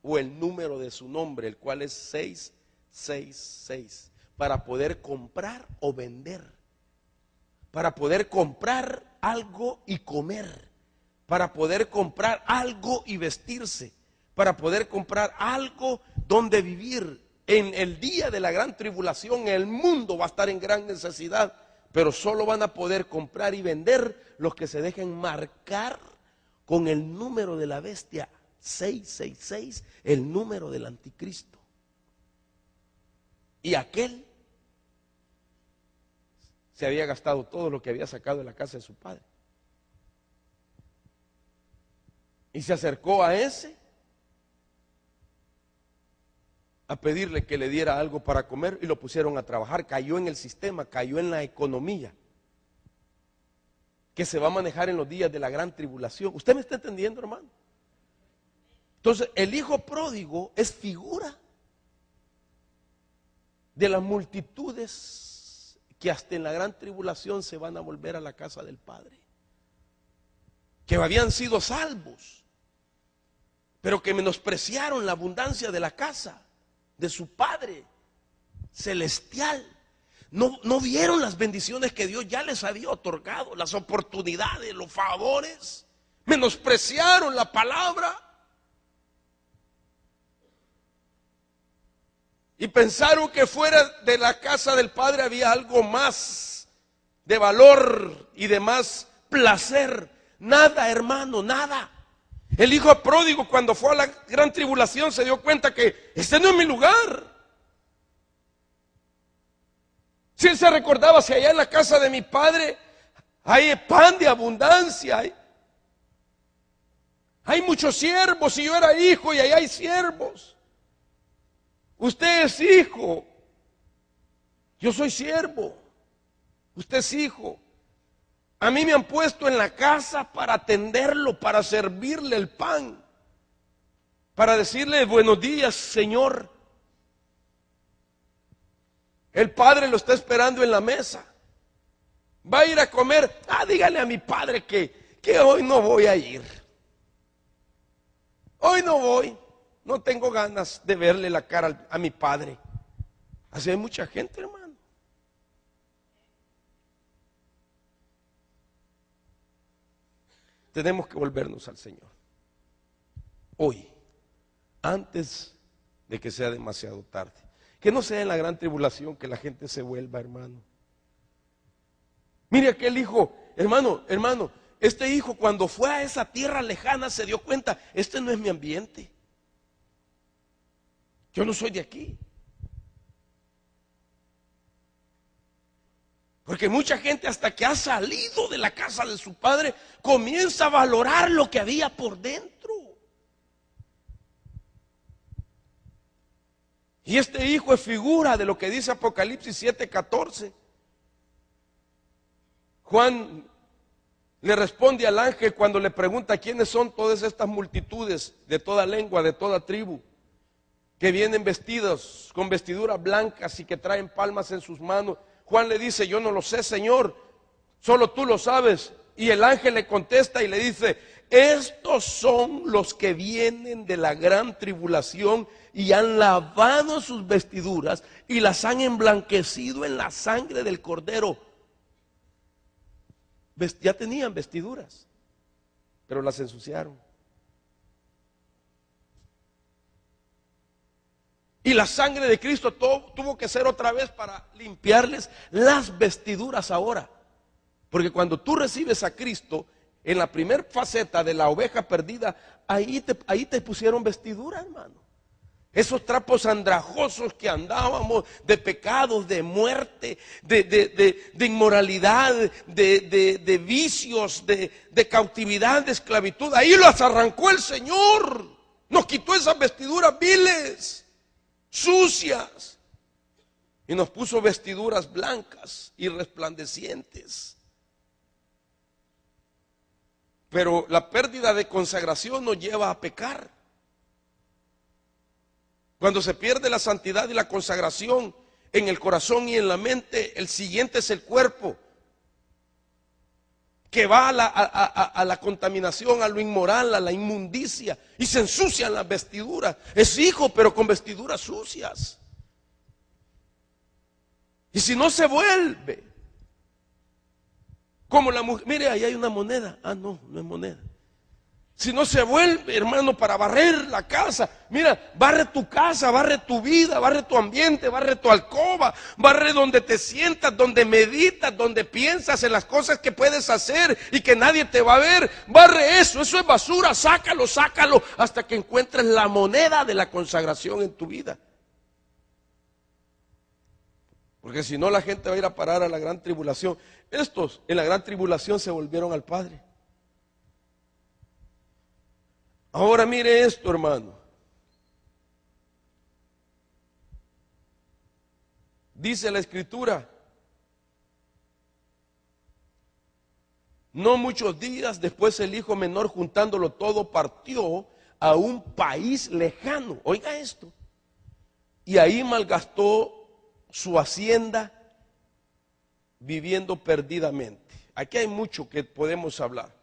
o el número de su nombre, el cual es 666, para poder comprar o vender, para poder comprar algo y comer, para poder comprar algo y vestirse, para poder comprar algo donde vivir. En el día de la gran tribulación el mundo va a estar en gran necesidad, pero solo van a poder comprar y vender los que se dejen marcar con el número de la bestia 666, el número del anticristo. Y aquel se había gastado todo lo que había sacado de la casa de su padre. Y se acercó a ese a pedirle que le diera algo para comer y lo pusieron a trabajar. Cayó en el sistema, cayó en la economía que se va a manejar en los días de la gran tribulación. ¿Usted me está entendiendo, hermano? Entonces, el hijo pródigo es figura de las multitudes que hasta en la gran tribulación se van a volver a la casa del Padre, que habían sido salvos, pero que menospreciaron la abundancia de la casa de su Padre celestial. No vieron las bendiciones que Dios ya les había otorgado, las oportunidades, los favores. Menospreciaron la palabra y pensaron que fuera de la casa del Padre había algo más de valor y de más placer. Nada, hermano, nada. El hijo pródigo, cuando fue a la gran tribulación, se dio cuenta que este no es mi lugar. Si él se recordaba, si allá en la casa de mi padre hay pan de abundancia, hay muchos siervos, y yo era hijo y allá hay siervos. Usted es hijo, yo soy siervo, usted es hijo. A mí me han puesto en la casa para atenderlo, para servirle el pan, para decirle buenos días, Señor. El Padre lo está esperando en la mesa. Va a ir a comer. Dígale a mi padre que hoy no voy a ir. Hoy no voy. No tengo ganas de verle la cara a mi padre. Así hay mucha gente, hermano. Tenemos que volvernos al Señor hoy, antes de que sea demasiado tarde. Que no sea en la gran tribulación que la gente se vuelva, hermano. Mire aquel hijo, hermano, este hijo cuando fue a esa tierra lejana se dio cuenta, este no es mi ambiente. Yo no soy de aquí. Porque mucha gente, hasta que ha salido de la casa de su padre, comienza a valorar lo que había por dentro. Y este hijo es figura de lo que dice Apocalipsis 7:14. Juan le responde al ángel cuando le pregunta quiénes son todas estas multitudes de toda lengua, de toda tribu, que vienen vestidos con vestiduras blancas y que traen palmas en sus manos. Juan le dice, yo no lo sé, Señor, solo tú lo sabes. Y el ángel le contesta y le dice, estos son los que vienen de la gran tribulación y han lavado sus vestiduras y las han emblanquecido en la sangre del Cordero. Ya tenían vestiduras, pero las ensuciaron. Y la sangre de Cristo tuvo que ser otra vez para limpiarles las vestiduras ahora. Porque cuando tú recibes a Cristo, en la primer faceta de la oveja perdida, ahí te pusieron vestidura, hermano. Esos trapos andrajosos que andábamos, de pecados, de muerte, de inmoralidad, de vicios, de cautividad, de esclavitud, ahí las arrancó el Señor. Nos quitó esas vestiduras viles, sucias, y nos puso vestiduras blancas y resplandecientes. Pero la pérdida de consagración nos lleva a pecar. Cuando se pierde la santidad y la consagración en el corazón y en la mente, el siguiente es el cuerpo, que va a la contaminación, a lo inmoral, a la inmundicia, y se ensucian las vestiduras. Es hijo, pero con vestiduras sucias. Y si no se vuelve como la mujer, mire, ahí hay una moneda. No es moneda. Si no se vuelve, hermano, para barrer la casa, mira, barre tu casa, barre tu vida, barre tu ambiente, barre tu alcoba, barre donde te sientas, donde meditas, donde piensas en las cosas que puedes hacer y que nadie te va a ver. Barre eso es basura, sácalo hasta que encuentres la moneda de la consagración en tu vida. Porque si no, la gente va a ir a parar a la gran tribulación. Estos en la gran tribulación se volvieron al Padre. Ahora mire esto, hermano. Dice la Escritura, no muchos días después el hijo menor, juntándolo todo, partió a un país lejano. Oiga esto. Y ahí malgastó su hacienda viviendo perdidamente. Aquí hay mucho que podemos hablar.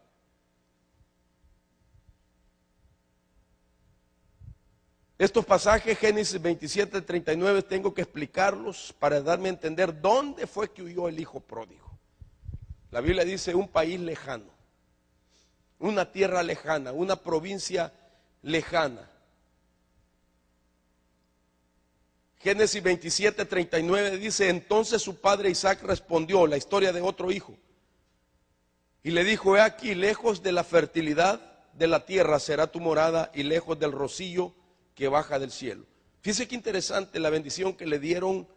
Estos pasajes, Génesis 27, 39, tengo que explicarlos para darme a entender dónde fue que huyó el hijo pródigo. La Biblia dice un país lejano, una tierra lejana, una provincia lejana. Génesis 27, 39 dice, entonces su padre Isaac respondió, la historia de otro hijo, y le dijo, he aquí, lejos de la fertilidad de la tierra será tu morada y lejos del rocío que baja del cielo. Fíjese qué interesante la bendición que le dieron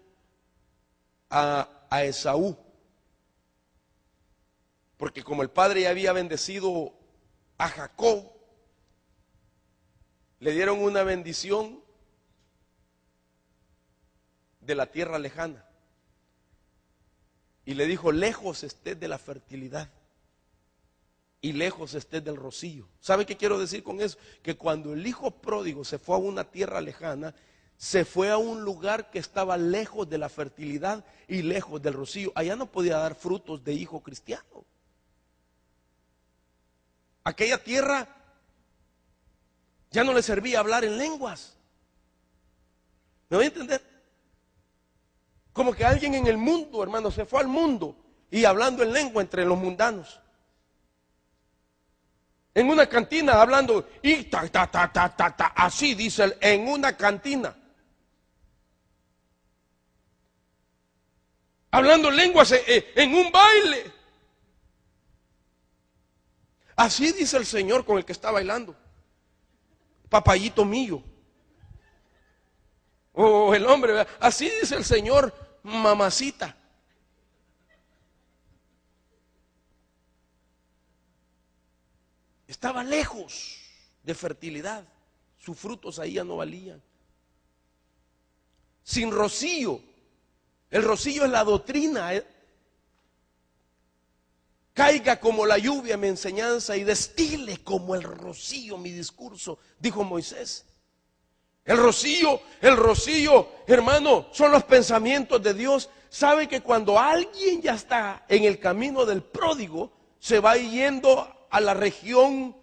a Esaú. Porque como el padre ya había bendecido a Jacob, le dieron una bendición de la tierra lejana. Y le dijo, lejos estés de la fertilidad y lejos estés del rocío. ¿Sabe qué quiero decir con eso? Que cuando el hijo pródigo se fue a una tierra lejana, se fue a un lugar que estaba lejos de la fertilidad y lejos del rocío. Allá no podía dar frutos de hijo cristiano. Aquella tierra ya no le servía hablar en lenguas. ¿Me voy a entender? Como que alguien en el mundo, hermano, se fue al mundo y hablando en lengua entre los mundanos. En una cantina hablando, y así dice él, en una cantina. Hablando lenguas en un baile. Así dice el Señor con el que está bailando. Papayito mío. O el hombre, ¿verdad? Así dice el Señor, mamacita. Estaba lejos de fertilidad. Sus frutos ahí ya no valían. Sin rocío. El rocío es la doctrina. Caiga como la lluvia mi enseñanza y destile como el rocío mi discurso, dijo Moisés. El rocío, hermano, son los pensamientos de Dios. Sabe que cuando alguien ya está en el camino del pródigo, se va yendo a la región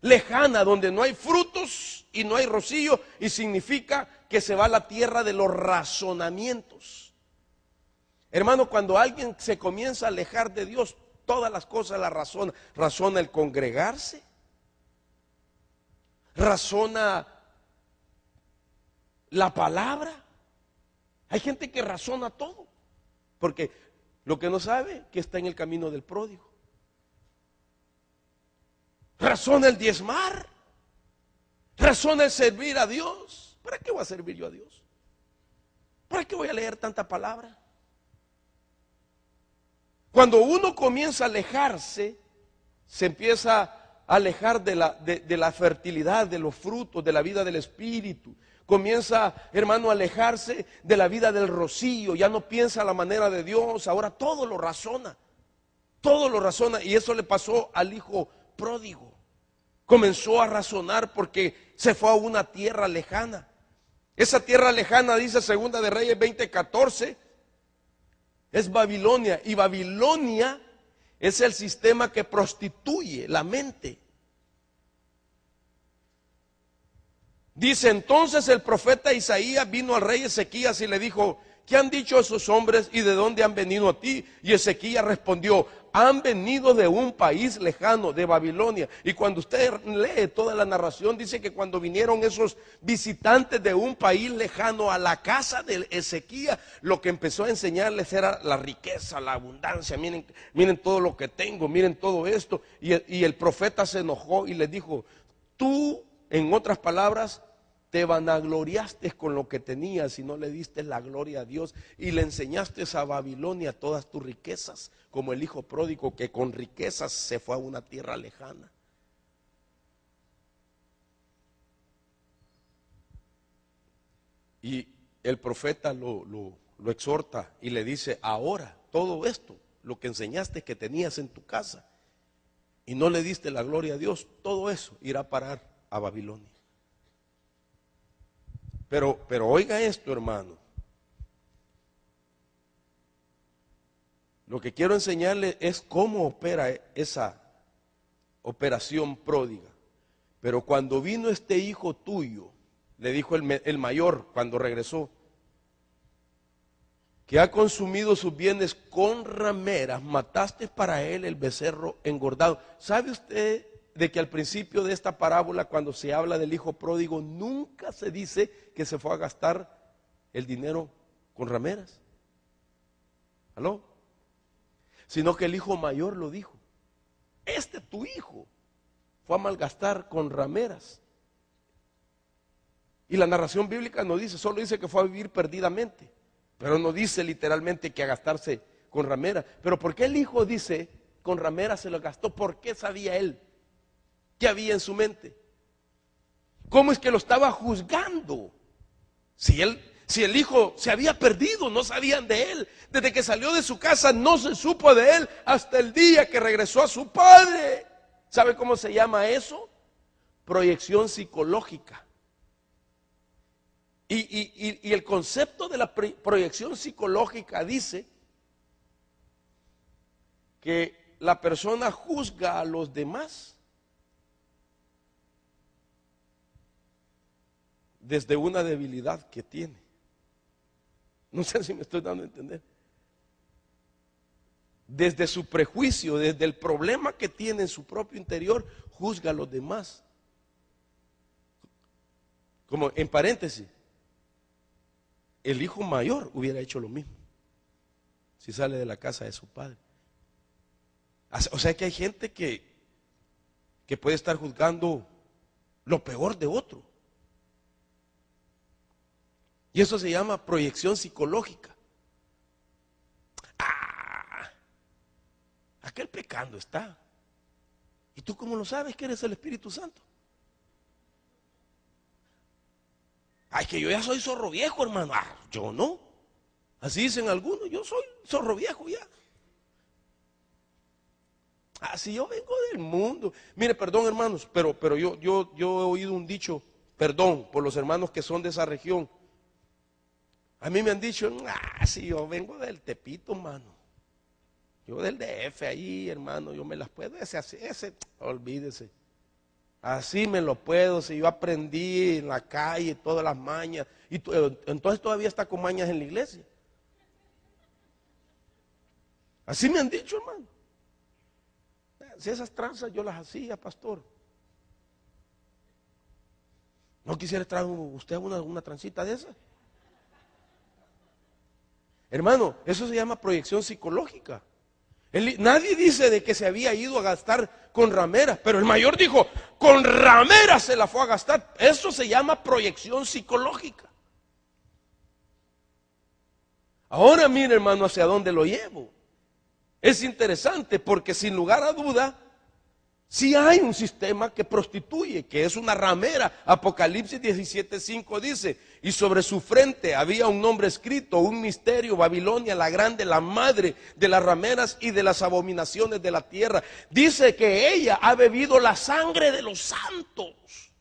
lejana donde no hay frutos y no hay rocío, y significa que se va a la tierra de los razonamientos. Hermano, cuando alguien se comienza a alejar de Dios, todas las cosas las razona. Razona el congregarse, razona la palabra. Hay gente que razona todo, porque lo que no sabe que está en el camino del pródigo. Razona el diezmar, razona el servir a Dios. ¿Para qué voy a servir yo a Dios? ¿Para qué voy a leer tanta palabra? Cuando uno comienza a alejarse, se empieza a alejar de la fertilidad, de los frutos, de la vida del Espíritu. Comienza, hermano, a alejarse de la vida del rocío. Ya no piensa a la manera de Dios. Ahora todo lo razona. Todo lo razona. Y eso le pasó al hijo pródigo. Comenzó a razonar porque se fue a una tierra lejana. Esa tierra lejana, dice Segunda de Reyes 20:14, es Babilonia. Y Babilonia es el sistema que prostituye la mente. Dice, entonces el profeta Isaías vino al rey Ezequías y le dijo, ¿qué han dicho esos hombres y de dónde han venido a ti? Y Ezequías respondió, han venido de un país lejano, de Babilonia. Y cuando usted lee toda la narración, dice que cuando vinieron esos visitantes de un país lejano a la casa de Ezequías, lo que empezó a enseñarles era la riqueza, la abundancia. Miren todo lo que tengo, miren todo esto. Y el profeta se enojó y les dijo, tú, en otras palabras, te vanagloriaste con lo que tenías y no le diste la gloria a Dios, y le enseñaste a Babilonia todas tus riquezas, como el hijo pródigo que con riquezas se fue a una tierra lejana. Y el profeta lo exhorta y le dice, ahora todo esto, lo que enseñaste que tenías en tu casa y no le diste la gloria a Dios, todo eso irá a parar a Babilonia. Pero oiga esto, hermano. Lo que quiero enseñarle es cómo opera esa operación pródiga. Pero cuando vino este hijo tuyo, le dijo el mayor cuando regresó, que ha consumido sus bienes con rameras, mataste para él el becerro engordado. ¿Sabe usted de que al principio de esta parábola, cuando se habla del hijo pródigo, nunca se dice que se fue a gastar el dinero con rameras? ¿Aló? Sino que el hijo mayor lo dijo. Tu hijo fue a malgastar con rameras. Y la narración bíblica no dice, solo dice que fue a vivir perdidamente, pero no dice literalmente que a gastarse con rameras. Pero ¿por qué el hijo dice con rameras se lo gastó? ¿Por qué sabía él qué había en su mente? ¿Cómo es que lo estaba juzgando? Si el hijo se había perdido, no sabían de él. Desde que salió de su casa no se supo de él hasta el día que regresó a su padre. ¿Sabe cómo se llama eso? Proyección psicológica. Y el concepto de la proyección psicológica dice que la persona juzga a los demás desde una debilidad que tiene. No sé si me estoy dando a entender. Desde su prejuicio, desde el problema que tiene en su propio interior, juzga a los demás. Como en paréntesis, el hijo mayor hubiera hecho lo mismo si sale de la casa de su padre. O sea que hay gente que puede estar juzgando lo peor de otro. Y eso se llama proyección psicológica. Aquel pecando está. ¿Y tú cómo lo sabes que eres el Espíritu Santo? Ay, que yo ya soy zorro viejo, hermano. Yo no. Así dicen algunos, yo soy zorro viejo ya. Si yo vengo del mundo. Mire, perdón, hermanos, pero yo he oído un dicho, perdón por los hermanos que son de esa región. A mí me han dicho, si yo vengo del Tepito, hermano. Yo del DF ahí, hermano, yo me las puedo, olvídese. Así me lo puedo, si yo aprendí en la calle todas las mañas. Entonces todavía está con mañas en la iglesia. Así me han dicho, hermano. Si esas tranzas yo las hacía, pastor. ¿No quisiera traer usted una trancita de esas? Hermano, eso se llama proyección psicológica. Nadie dice de que se había ido a gastar con rameras, pero el mayor dijo, con rameras se la fue a gastar. Eso se llama proyección psicológica. Ahora mire, hermano, hacia dónde lo llevo. Es interesante porque sin lugar a duda, sí hay un sistema que prostituye, que es una ramera. Apocalipsis 17:5 dice, y sobre su frente había un nombre escrito, un misterio, Babilonia la grande, la madre de las rameras y de las abominaciones de la tierra. Dice que ella ha bebido la sangre de los santos.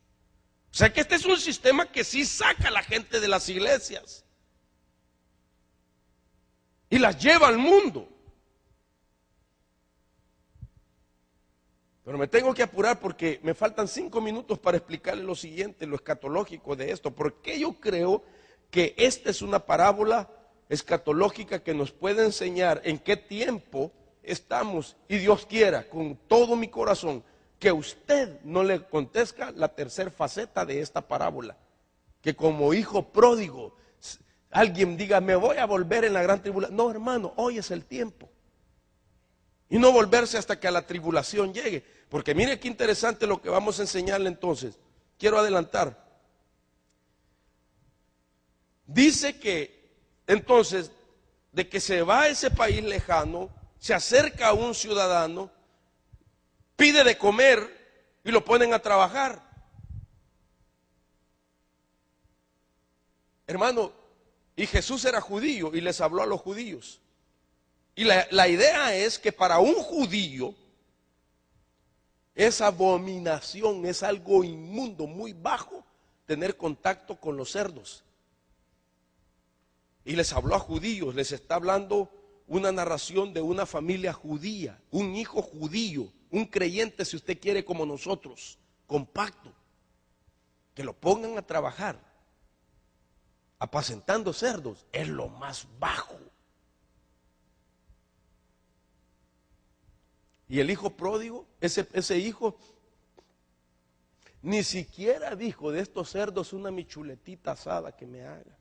O sea que este es un sistema que sí saca a la gente de las iglesias y las lleva al mundo. Pero me tengo que apurar porque me faltan 5 minutos para explicarle lo siguiente, lo escatológico de esto. Porque yo creo que esta es una parábola escatológica que nos puede enseñar en qué tiempo estamos. Y Dios quiera, con todo mi corazón, que usted no le acontezca la tercera faceta de esta parábola. Que como hijo pródigo, alguien diga, me voy a volver en la gran tribulación. No, hermano, hoy es el tiempo. Y no volverse hasta que a la tribulación llegue. Porque mire qué interesante lo que vamos a enseñarle entonces. Quiero adelantar. Dice que entonces, de que se va a ese país lejano, se acerca a un ciudadano, pide de comer y lo ponen a trabajar. Hermano, y Jesús era judío y les habló a los judíos. Y la idea es que para un judío es abominación, es algo inmundo, muy bajo, tener contacto con los cerdos. Y les habló a judíos, les está hablando una narración de una familia judía, un hijo judío, un creyente si usted quiere como nosotros, compacto, que lo pongan a trabajar, apacentando cerdos, es lo más bajo. Y el hijo pródigo, ese hijo, ni siquiera dijo, de estos cerdos una mi chuletita asada que me haga.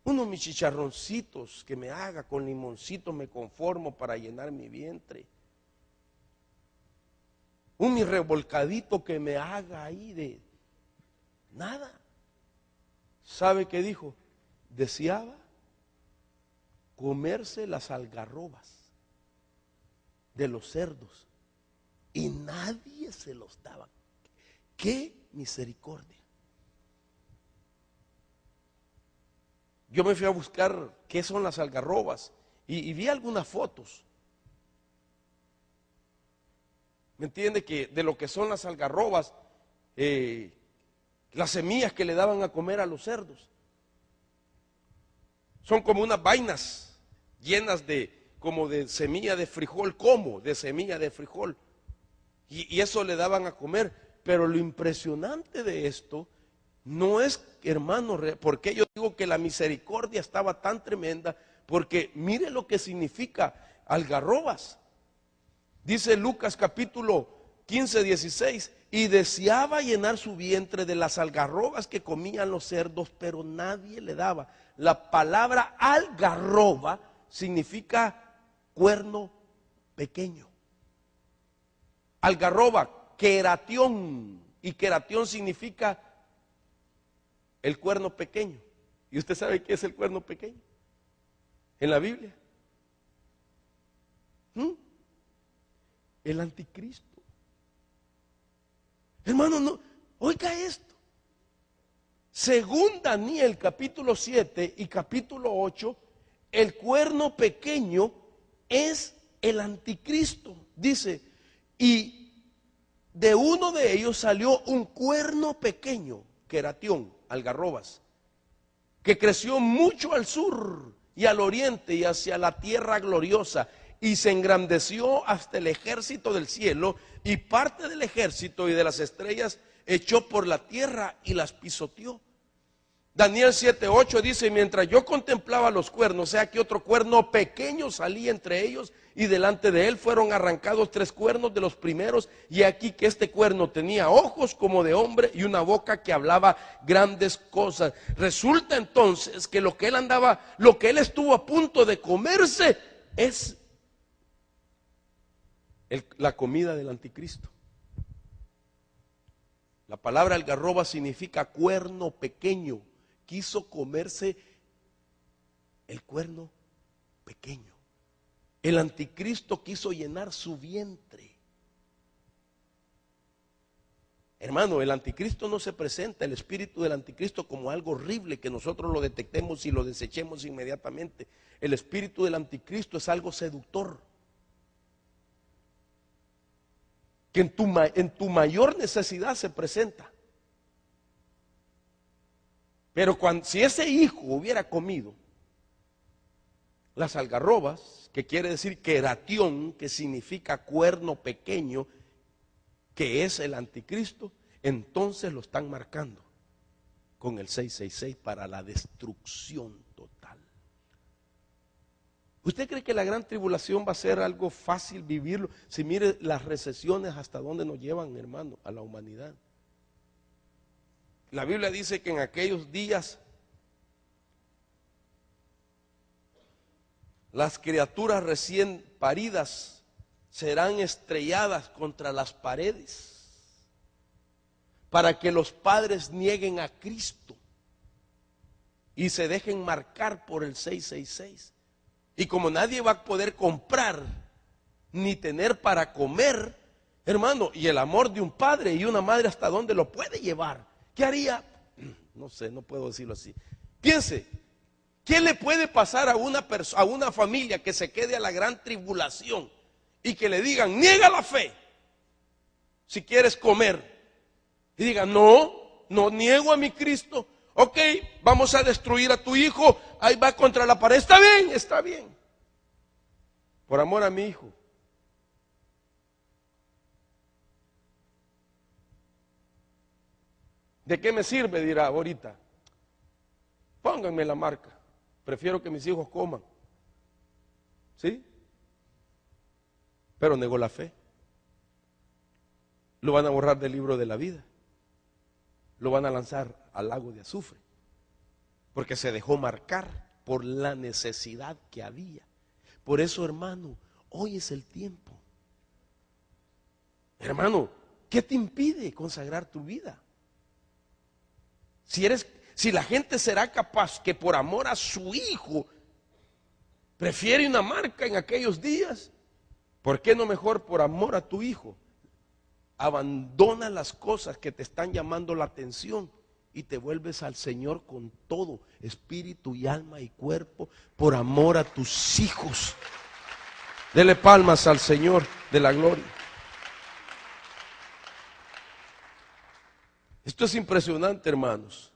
Unos mis chicharroncitos que me haga, con limoncito me conformo para llenar mi vientre. Un mi revolcadito que me haga ahí de nada. ¿Sabe qué dijo? Deseaba comerse las algarrobas de los cerdos y nadie se los daba. ¡Qué misericordia! Yo me fui a buscar qué son las algarrobas y vi algunas fotos. ¿Me entiende? Que de lo que son las algarrobas, que las semillas que le daban a comer a los cerdos. Son como unas vainas llenas como de semilla de frijol, de semilla de frijol. Y eso le daban a comer. Pero lo impresionante de esto no es, hermano, porque yo digo que la misericordia estaba tan tremenda, porque mire lo que significa algarrobas. Dice Lucas capítulo 15, 16, y deseaba llenar su vientre de las algarrobas que comían los cerdos, pero nadie le daba. La palabra algarroba significa cuerno pequeño. Algarroba, queratión, y queratión significa el cuerno pequeño. ¿Y usted sabe qué es el cuerno pequeño en la Biblia? El anticristo. Hermano, no, oiga esto. Según Daniel capítulo 7 y capítulo 8, el cuerno pequeño es el anticristo. Dice, y de uno de ellos salió un cuerno pequeño, queratión, algarrobas, que creció mucho al sur y al oriente y hacia la tierra gloriosa, y se engrandeció hasta el ejército del cielo, y parte del ejército y de las estrellas echó por la tierra y las pisoteó. Daniel 7:8 dice, mientras yo contemplaba los cuernos, sea que otro cuerno pequeño salía entre ellos, y delante de él fueron arrancados 3 cuernos de los primeros, y aquí que este cuerno tenía ojos como de hombre y una boca que hablaba grandes cosas. Resulta entonces que lo que él estuvo a punto de comerse es la comida del anticristo. La palabra algarroba significa cuerno pequeño. Quiso comerse el cuerno pequeño. El anticristo quiso llenar su vientre. Hermano, el anticristo no se presenta, el espíritu del anticristo, como algo horrible que nosotros lo detectemos y lo desechemos inmediatamente. El espíritu del anticristo es algo seductor, que en tu mayor necesidad se presenta. Pero si ese hijo hubiera comido las algarrobas, que quiere decir queratión, que significa cuerno pequeño, que es el anticristo, entonces lo están marcando con el 666 para la destrucción total. ¿Usted cree que la gran tribulación va a ser algo fácil vivirlo? Si mire las recesiones hasta dónde nos llevan, hermano, a la humanidad. La Biblia dice que en aquellos días las criaturas recién paridas serán estrelladas contra las paredes para que los padres nieguen a Cristo y se dejen marcar por el 666. Y como nadie va a poder comprar ni tener para comer, hermano, y el amor de un padre y una madre, ¿hasta dónde lo puede llevar? ¿Qué haría? No sé, no puedo decirlo así. Piense, ¿qué le puede pasar a una familia que se quede a la gran tribulación y que le digan, niega la fe si quieres comer? Y diga, no niego a mi Cristo. Ok, vamos a destruir a tu hijo, ahí va contra la pared. Está bien. Por amor a mi hijo. ¿De qué me sirve? Dirá ahorita. Pónganme la marca. Prefiero que mis hijos coman. ¿Sí? Pero negó la fe. Lo van a borrar del libro de la vida. Lo van a lanzar al lago de azufre. Porque se dejó marcar por la necesidad que había. Por eso, hermano, hoy es el tiempo. Hermano, ¿qué te impide consagrar tu vida? Si la gente será capaz que por amor a su hijo prefiere una marca en aquellos días, ¿por qué no mejor por amor a tu hijo? Abandona las cosas que te están llamando la atención y te vuelves al Señor con todo, espíritu y alma y cuerpo, por amor a tus hijos. Dele palmas al Señor de la gloria. Esto es impresionante, hermanos.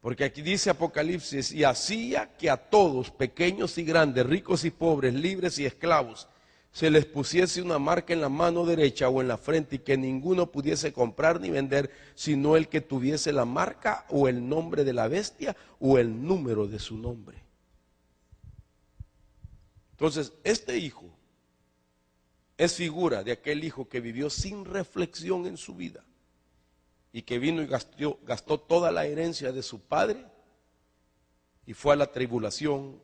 Porque aquí dice Apocalipsis, y hacía que a todos, pequeños y grandes, ricos y pobres, libres y esclavos, se les pusiese una marca en la mano derecha o en la frente, y que ninguno pudiese comprar ni vender, sino el que tuviese la marca o el nombre de la bestia o el número de su nombre. Entonces, este hijo es figura de aquel hijo que vivió sin reflexión en su vida y que vino y gastó toda la herencia de su padre y fue a la tribulación,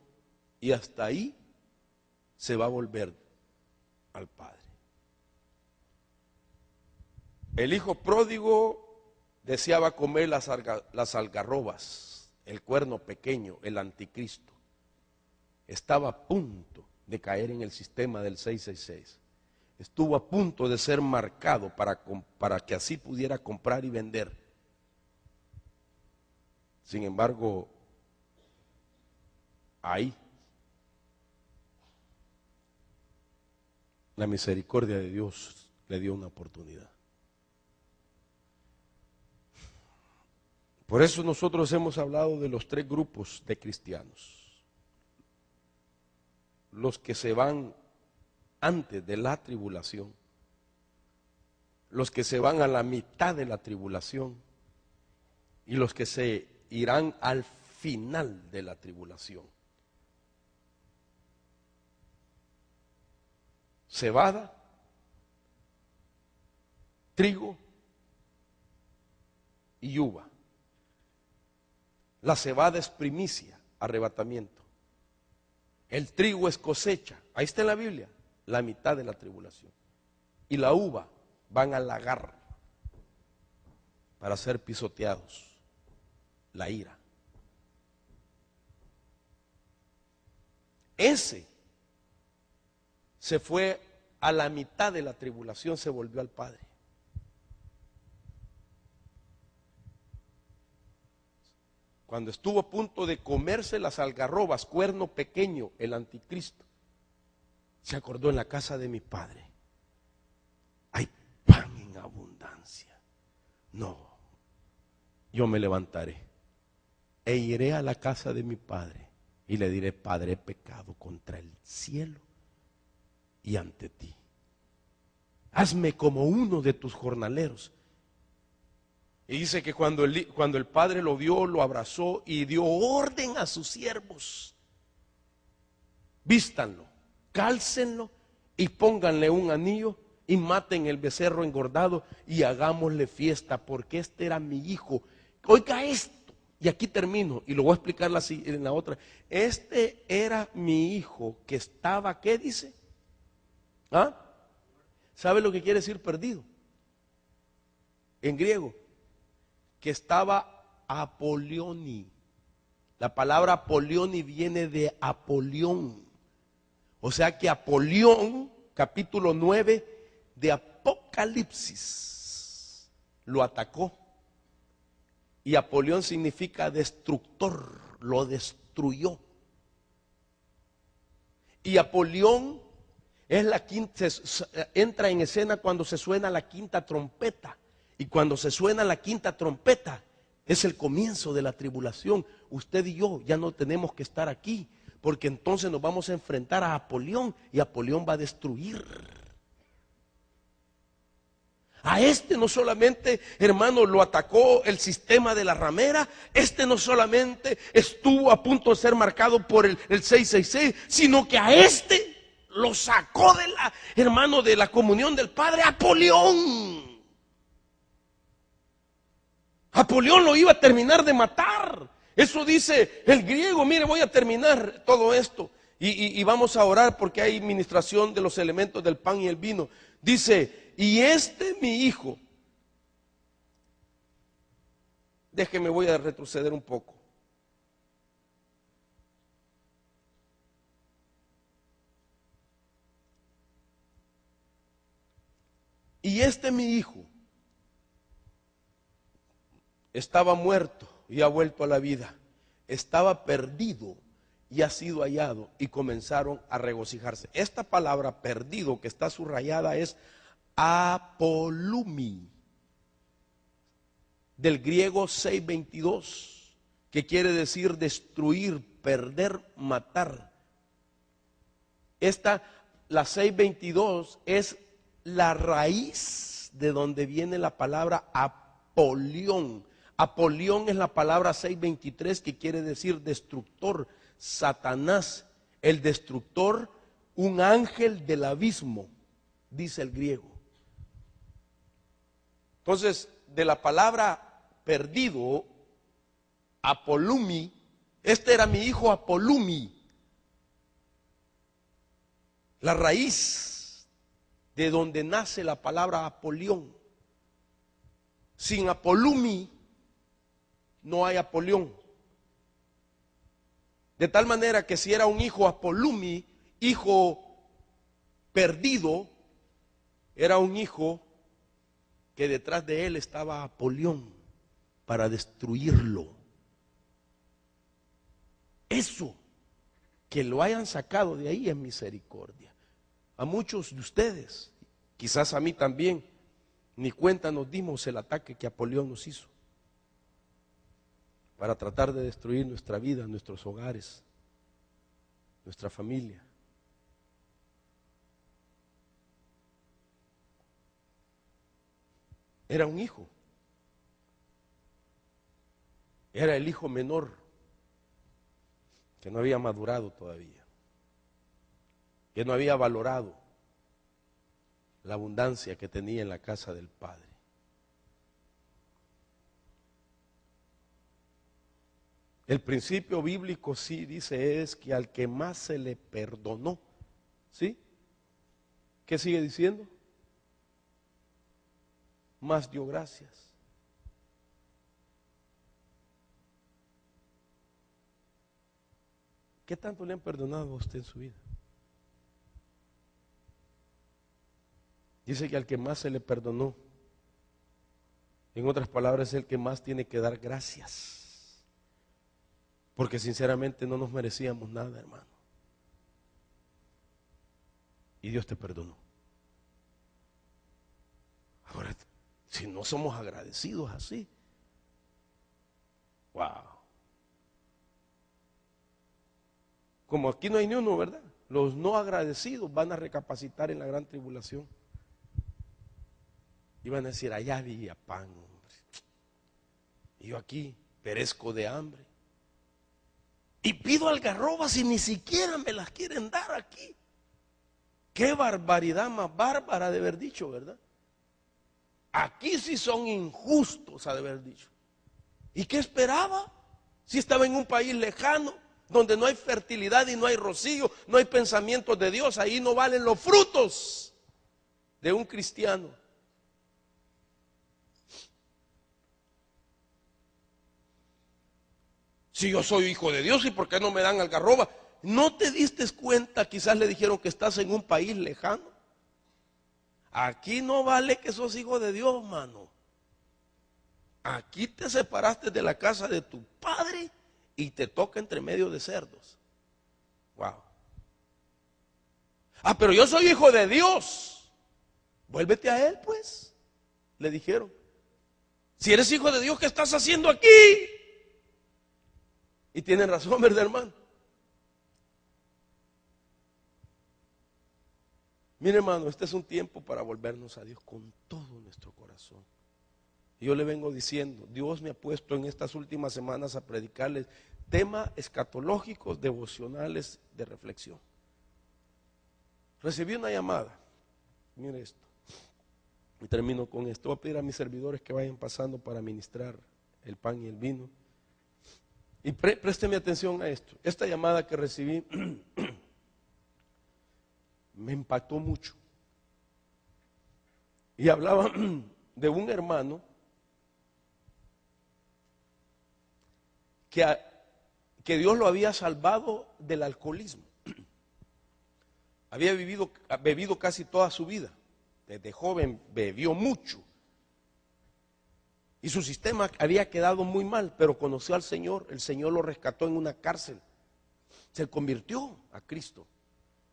y hasta ahí se va a volver al padre. El hijo pródigo deseaba comer las algarrobas, el cuerno pequeño, el anticristo. Estaba a punto de caer en el sistema del 666. Estuvo a punto de ser marcado para que así pudiera comprar y vender. Sin embargo, ahí la misericordia de Dios le dio una oportunidad. Por eso nosotros hemos hablado de los 3 grupos de cristianos. Los que se van antes de la tribulación, los que se van a la mitad de la tribulación y los que se irán al final de la tribulación. Cebada, trigo y uva. La cebada es primicia, arrebatamiento. El trigo es cosecha, ahí está en la Biblia, la mitad de la tribulación. Y la uva van a lagar para ser pisoteados, la ira. Ese se fue a la mitad de la tribulación, se volvió al Padre. Cuando estuvo a punto de comerse las algarrobas, cuerno pequeño, el anticristo, se acordó: en la casa de mi padre hay pan en abundancia. No, yo me levantaré e iré a la casa de mi padre y le diré: Padre, he pecado contra el cielo y ante ti. Hazme como uno de tus jornaleros. Y dice que cuando el padre lo vio, lo abrazó y dio orden a sus siervos: vístanlo, cálcenlo y pónganle un anillo y maten el becerro engordado y hagámosle fiesta, porque este era mi hijo. Oiga esto, y aquí termino y lo voy a explicar en la otra. Este era mi hijo que estaba, ¿qué dice? ¿Ah? ¿Sabe lo que quiere decir perdido? En griego, que estaba apolioni. La palabra apolioni viene de Apolión. O sea que Apolión, capítulo 9 de Apocalipsis, lo atacó. Y Apolión significa destructor, lo destruyó. Y Apolión es la quinta, entra en escena cuando se suena la quinta trompeta. Y cuando se suena la quinta trompeta, es el comienzo de la tribulación. Usted y yo ya no tenemos que estar aquí, porque entonces nos vamos a enfrentar a Apolión y Apolión va a destruir. A este no solamente, hermano, lo atacó el sistema de la ramera, este no solamente estuvo a punto de ser marcado por el 666, sino que a este lo sacó de la, hermano, de la comunión del Padre, Apolión. Apolión lo iba a terminar de matar. Eso dice el griego. Mire, voy a terminar todo esto y vamos a orar porque hay ministración de los elementos del pan y el vino. Dice: y este mi hijo, déjeme, voy a retroceder un poco. Y este mi hijo estaba muerto y ha vuelto a la vida, estaba perdido y ha sido hallado, y comenzaron a regocijarse. Esta palabra perdido que está subrayada es apolumi. del griego 622, que quiere decir destruir, perder, matar. La 622 es la raíz de donde viene la palabra Apolión. Apolión es la palabra 623 que quiere decir destructor, Satanás, el destructor, un ángel del abismo, dice el griego. Entonces, de la palabra perdido, Apolumi, este era mi hijo Apolumi. La raíz de donde nace la palabra Apolión. Sin Apolumi no hay Apolión. De tal manera que si era un hijo Apolumi, hijo perdido, era un hijo que detrás de él estaba Apolión para destruirlo. Eso, que lo hayan sacado de ahí, es misericordia. A muchos de ustedes, quizás a mí también, ni cuenta nos dimos el ataque que Apolión nos hizo para tratar de destruir nuestra vida, nuestros hogares, nuestra familia. Era un hijo, era el hijo menor que no había madurado todavía, que no había valorado la abundancia que tenía en la casa del Padre. El principio bíblico sí dice es que al que más se le perdonó, ¿sí? ¿Qué sigue diciendo? Más dio gracias. ¿Qué tanto le han perdonado a usted en su vida? Dice que al que más se le perdonó, en otras palabras, es el que más tiene que dar gracias. Porque sinceramente no nos merecíamos nada, hermano. Y Dios te perdonó. Ahora, si no somos agradecidos así, wow. Como aquí no hay ni uno, ¿verdad? Los no agradecidos van a recapacitar en la gran tribulación. Y van a decir, allá había pan, hombre. Y yo aquí perezco de hambre. Y pido algarrobas y ni siquiera me las quieren dar aquí. Qué barbaridad más bárbara de haber dicho, ¿verdad? Aquí sí son injustos, ha de haber dicho. ¿Y qué esperaba? Si estaba en un país lejano, donde no hay fertilidad y no hay rocío, no hay pensamientos de Dios, ahí no valen los frutos de un cristiano. Si yo soy hijo de Dios, ¿y por qué no me dan algarroba? ¿No te diste cuenta? Quizás le dijeron que estás en un país lejano. Aquí no vale que sos hijo de Dios, mano. Aquí te separaste de la casa de tu padre y te toca entre medio de cerdos. Wow. Ah, pero yo soy hijo de Dios. Vuélvete a Él, pues, le dijeron. Si eres hijo de Dios, ¿qué estás haciendo aquí? Y tienen razón, ¿verdad, hermano? Mire, hermano, este es un tiempo para volvernos a Dios con todo nuestro corazón. Y yo le vengo diciendo, Dios me ha puesto en estas últimas semanas a predicarles temas escatológicos, devocionales, de reflexión. Recibí una llamada, mire esto, y termino con esto. Voy a pedir a mis servidores que vayan pasando para ministrar el pan y el vino. Y présteme atención a esto. Esta llamada que recibí me impactó mucho. Y hablaba de un hermano que Dios lo había salvado del alcoholismo. Había bebido casi toda su vida. Desde joven bebió mucho. Y su sistema había quedado muy mal, pero conoció al Señor. El Señor lo rescató en una cárcel. Se convirtió a Cristo.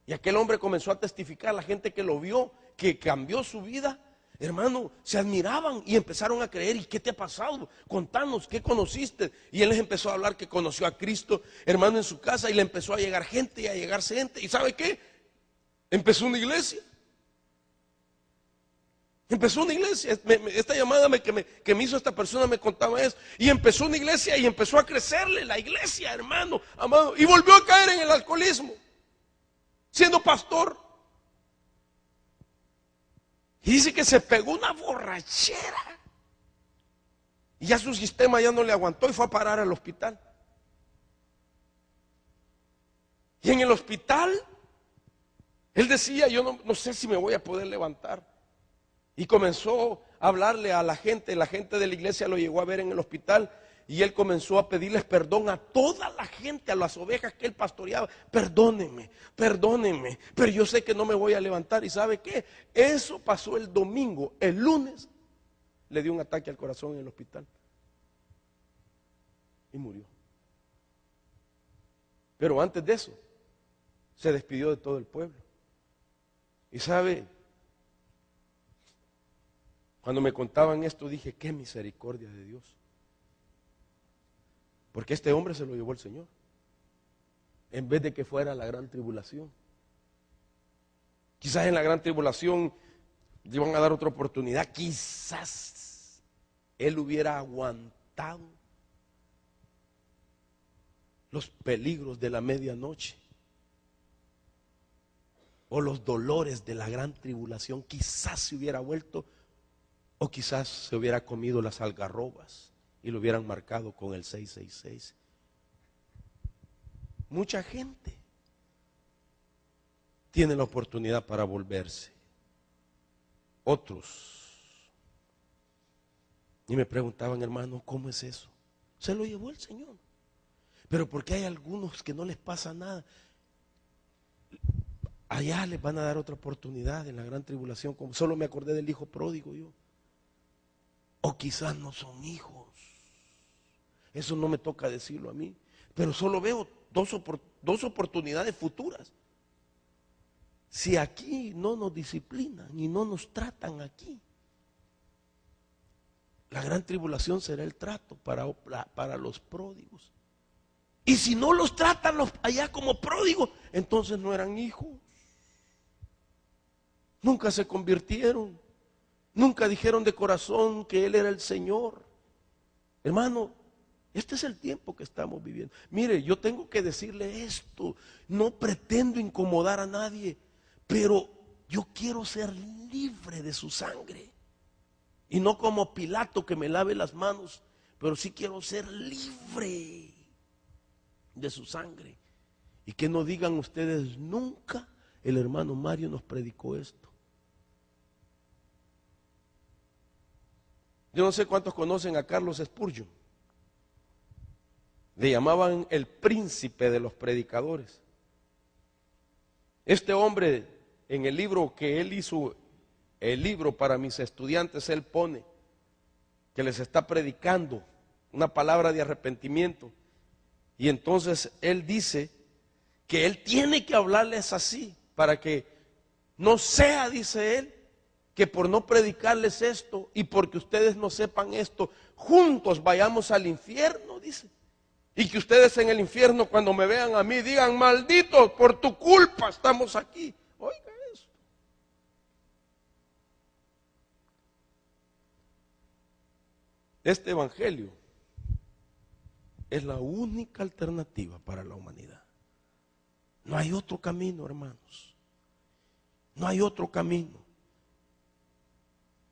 Y aquel hombre comenzó a testificar, la gente que lo vio, que cambió su vida, Hermano, se admiraban y empezaron a creer. ¿Y qué te ha pasado? Contanos, ¿qué conociste? Y él les empezó a hablar que conoció a Cristo, hermano, en su casa, y le empezó a llegar gente y a llegarse gente. ¿Y sabe qué? Empezó una iglesia. Empezó una iglesia. Esta llamada que me hizo esta persona me contaba eso. Y empezó una iglesia y empezó a crecerle la iglesia, hermano, amado. Y volvió a caer en el alcoholismo, siendo pastor. Y dice que se pegó una borrachera. Y ya su sistema ya no le aguantó y fue a parar al hospital. Y en el hospital, él decía, yo no sé si me voy a poder levantar. Y comenzó a hablarle a la gente de la iglesia lo llegó a ver en el hospital. Y él comenzó a pedirles perdón a toda la gente, a las ovejas que él pastoreaba. Perdónenme, perdónenme, pero yo sé que no me voy a levantar. ¿Y sabe qué? Eso pasó el domingo. El lunes le dio un ataque al corazón en el hospital y murió. Pero antes de eso, se despidió de todo el pueblo. Y sabe, cuando me contaban esto dije, qué misericordia de Dios. Porque este hombre se lo llevó el Señor, en vez de que fuera la gran tribulación. Quizás en la gran tribulación le iban a dar otra oportunidad. Quizás él hubiera aguantado los peligros de la medianoche o los dolores de la gran tribulación. Quizás se hubiera vuelto, o quizás se hubiera comido las algarrobas y lo hubieran marcado con el 666. Mucha gente tiene la oportunidad para volverse. Otros. Y me preguntaban, hermano, ¿cómo es eso? Se lo llevó el Señor. Pero porque hay algunos que no les pasa nada. Allá les van a dar otra oportunidad en la gran tribulación. Como solo me acordé del hijo pródigo yo. O quizás no son hijos. Eso no me toca decirlo a mí. Pero solo veo dos oportunidades futuras. Si aquí no nos disciplinan y no nos tratan aquí, la gran tribulación será el trato para los pródigos. Y si no los tratan allá como pródigos, entonces no eran hijos. Nunca se convirtieron. Nunca dijeron de corazón que Él era el Señor. Hermano, este es el tiempo que estamos viviendo. Mire, yo tengo que decirle esto. No pretendo incomodar a nadie, pero yo quiero ser libre de su sangre. Y no como Pilato que me lave las manos, pero sí quiero ser libre de su sangre. Y que no digan ustedes, nunca el hermano Mario nos predicó esto. Yo no sé cuántos conocen a Carlos Spurgeon. Le llamaban el príncipe de los predicadores. Este hombre, en el libro que él hizo, el libro para mis estudiantes, él pone que les está predicando una palabra de arrepentimiento. Y entonces él dice que él tiene que hablarles así, para que no sea, dice él, que por no predicarles esto y porque ustedes no sepan esto, juntos vayamos al infierno, dice. Y que ustedes en el infierno, cuando me vean a mí, digan, malditos, por tu culpa estamos aquí. Oiga eso. Este evangelio es la única alternativa para la humanidad. No hay otro camino, hermanos. No hay otro camino.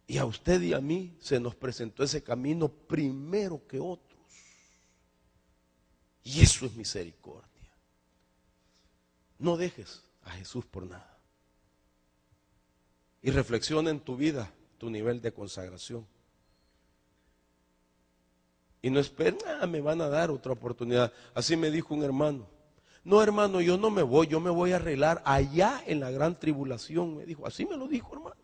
Y a usted y a mí se nos presentó ese camino primero que otros. Y eso es misericordia. No dejes a Jesús por nada. Y reflexiona en tu vida, tu nivel de consagración. Y no esperen, me van a dar otra oportunidad. Así me dijo un hermano. No, hermano, yo no me voy, yo me voy a arreglar allá en la gran tribulación. Me dijo, así me lo dijo, hermano.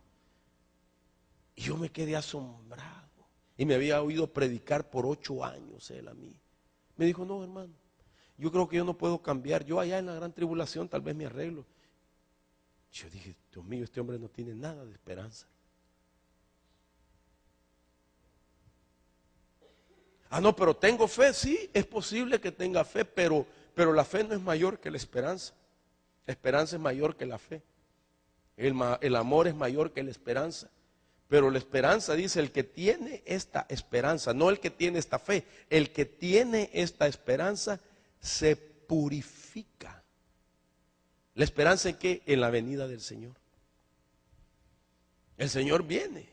Y yo me quedé asombrado. Y me había oído predicar por 8 años él a mí. Me dijo, no, hermano, yo creo que yo no puedo cambiar. Yo allá en la gran tribulación tal vez me arreglo. Yo dije, Dios mío, este hombre no tiene nada de esperanza. Ah, no, pero tengo fe. Sí, es posible que tenga fe, pero la fe no es mayor que la esperanza. La esperanza es mayor que la fe. El amor es mayor que la esperanza. Pero la esperanza dice, el que tiene esta esperanza, no el que tiene esta fe, el que tiene esta esperanza se purifica. ¿La esperanza en qué? En la venida del Señor. El Señor viene.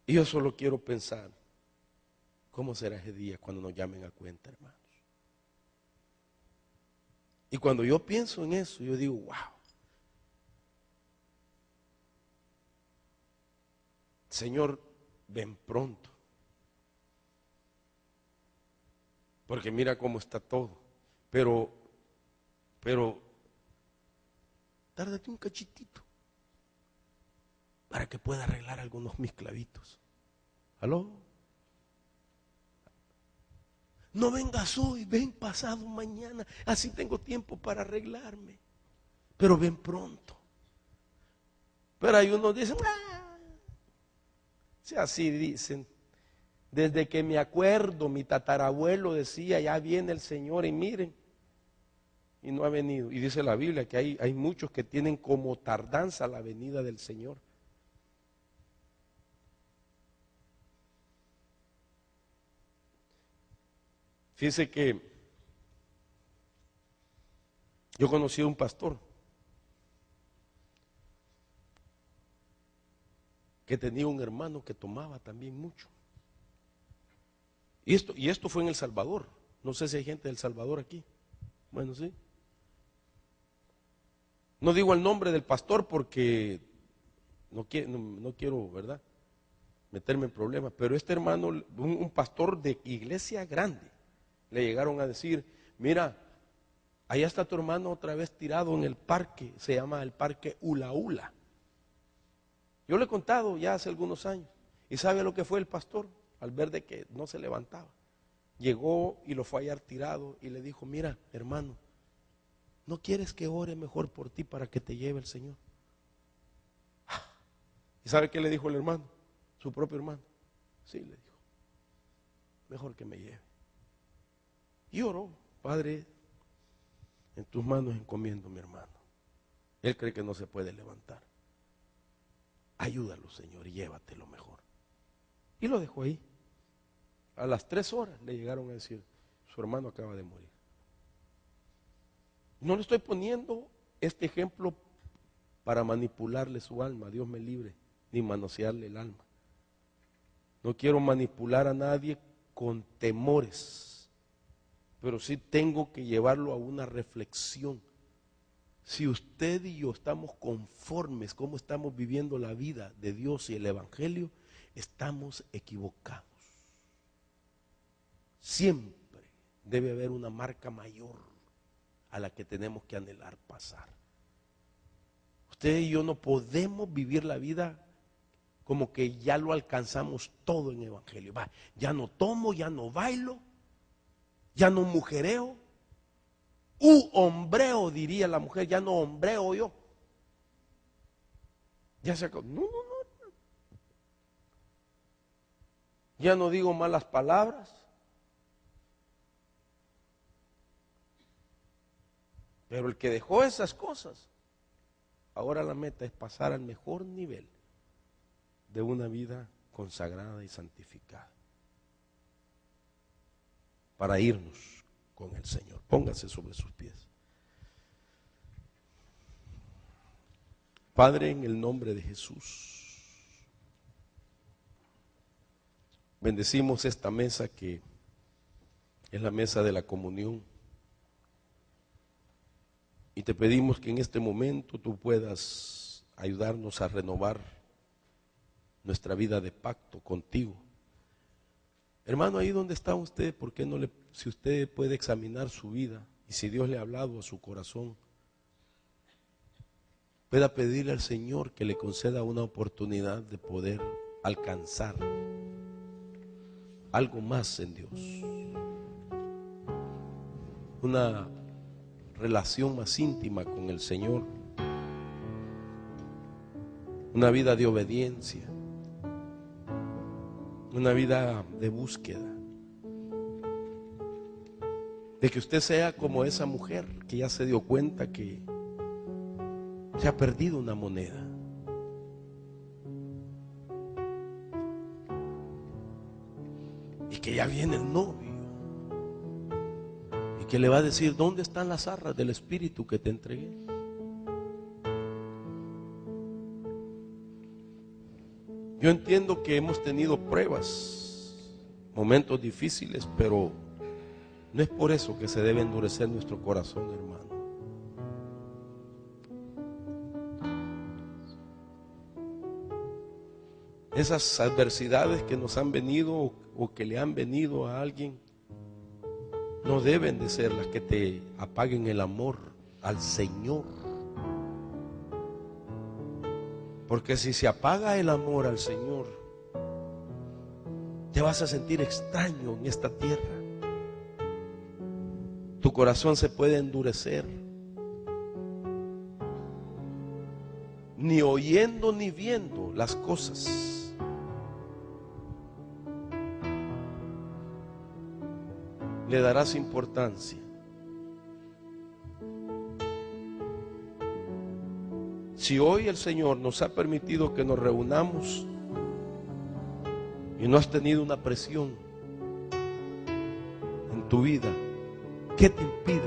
Y yo solo quiero pensar, ¿cómo será ese día cuando nos llamen a cuenta, hermanos? Y cuando yo pienso en eso, yo digo, wow. Señor, ven pronto. Porque mira cómo está todo. Pero, tárdate un cachitito para que pueda arreglar algunos mis clavitos. ¿Aló? No vengas hoy, ven pasado mañana. Así tengo tiempo para arreglarme. Pero ven pronto. Pero hay unos que dicen, si así dicen. Desde que me acuerdo, mi tatarabuelo decía, ya viene el Señor, y miren, y no ha venido. Y dice la Biblia que hay muchos que tienen como tardanza la venida del Señor. Fíjese que yo conocí a un pastor que tenía un hermano que tomaba también mucho. Y esto fue en El Salvador. No sé si hay gente del Salvador aquí. Bueno, sí. No digo el nombre del pastor porque no quiero, ¿verdad?, meterme en problemas. Pero este hermano, un pastor de iglesia grande, le llegaron a decir, mira, allá está tu hermano otra vez tirado en el parque, se llama el parque Ula Ula. Yo le he contado ya hace algunos años. ¿Y sabe lo que fue el pastor? Al ver de que no se levantaba, llegó y lo fue a hallar tirado y le dijo, mira, hermano, ¿no quieres que ore mejor por ti para que te lleve el Señor? ¿Y sabe qué le dijo el hermano? Su propio hermano. Sí, le dijo, mejor que me lleve. Y oró, Padre, en tus manos encomiendo a mi hermano. Él cree que no se puede levantar. Ayúdalo, Señor, y llévatelo mejor. Y lo dejó ahí. A las 3 horas le llegaron a decir, su hermano acaba de morir. No le estoy poniendo este ejemplo para manipularle su alma, Dios me libre, ni manosearle el alma. No quiero manipular a nadie con temores, pero sí tengo que llevarlo a una reflexión. Si usted y yo estamos conformes cómo estamos viviendo la vida de Dios y el Evangelio, estamos equivocados. Siempre debe haber una marca mayor a la que tenemos que anhelar pasar. Usted y yo no podemos vivir la vida como que ya lo alcanzamos todo en el Evangelio. Va, ya no tomo, ya no bailo, ya no mujereo, hombreo, diría la mujer, ya no hombreo yo. Ya se acabó. No. Ya no digo malas palabras. Pero el que dejó esas cosas, ahora la meta es pasar al mejor nivel de una vida consagrada y santificada para irnos con el Señor. Póngase sobre sus pies. Padre, en el nombre de Jesús, bendecimos esta mesa que es la mesa de la comunión. Y te pedimos que en este momento tú puedas ayudarnos a renovar nuestra vida de pacto contigo. Hermano, ahí donde está usted, ¿por qué no si usted puede examinar su vida y si Dios le ha hablado a su corazón, pueda pedirle al Señor que le conceda una oportunidad de poder alcanzar algo más en Dios, una relación más íntima con el Señor, una vida de obediencia, una vida de búsqueda, de que usted sea como esa mujer que ya se dio cuenta que se ha perdido una moneda. Y que ya viene el novio y que le va a decir: ¿dónde están las arras del Espíritu que te entregué? Yo entiendo que hemos tenido pruebas, momentos difíciles, pero no es por eso que se debe endurecer nuestro corazón, hermano. Esas adversidades que nos han venido o que le han venido a alguien no deben de ser las que te apaguen el amor al Señor. Porque si se apaga el amor al Señor, te vas a sentir extraño en esta tierra. Tu corazón se puede endurecer. Ni oyendo ni viendo las cosas. Le darás importancia. Si hoy el Señor nos ha permitido que nos reunamos y no has tenido una presión en tu vida, ¿qué te impide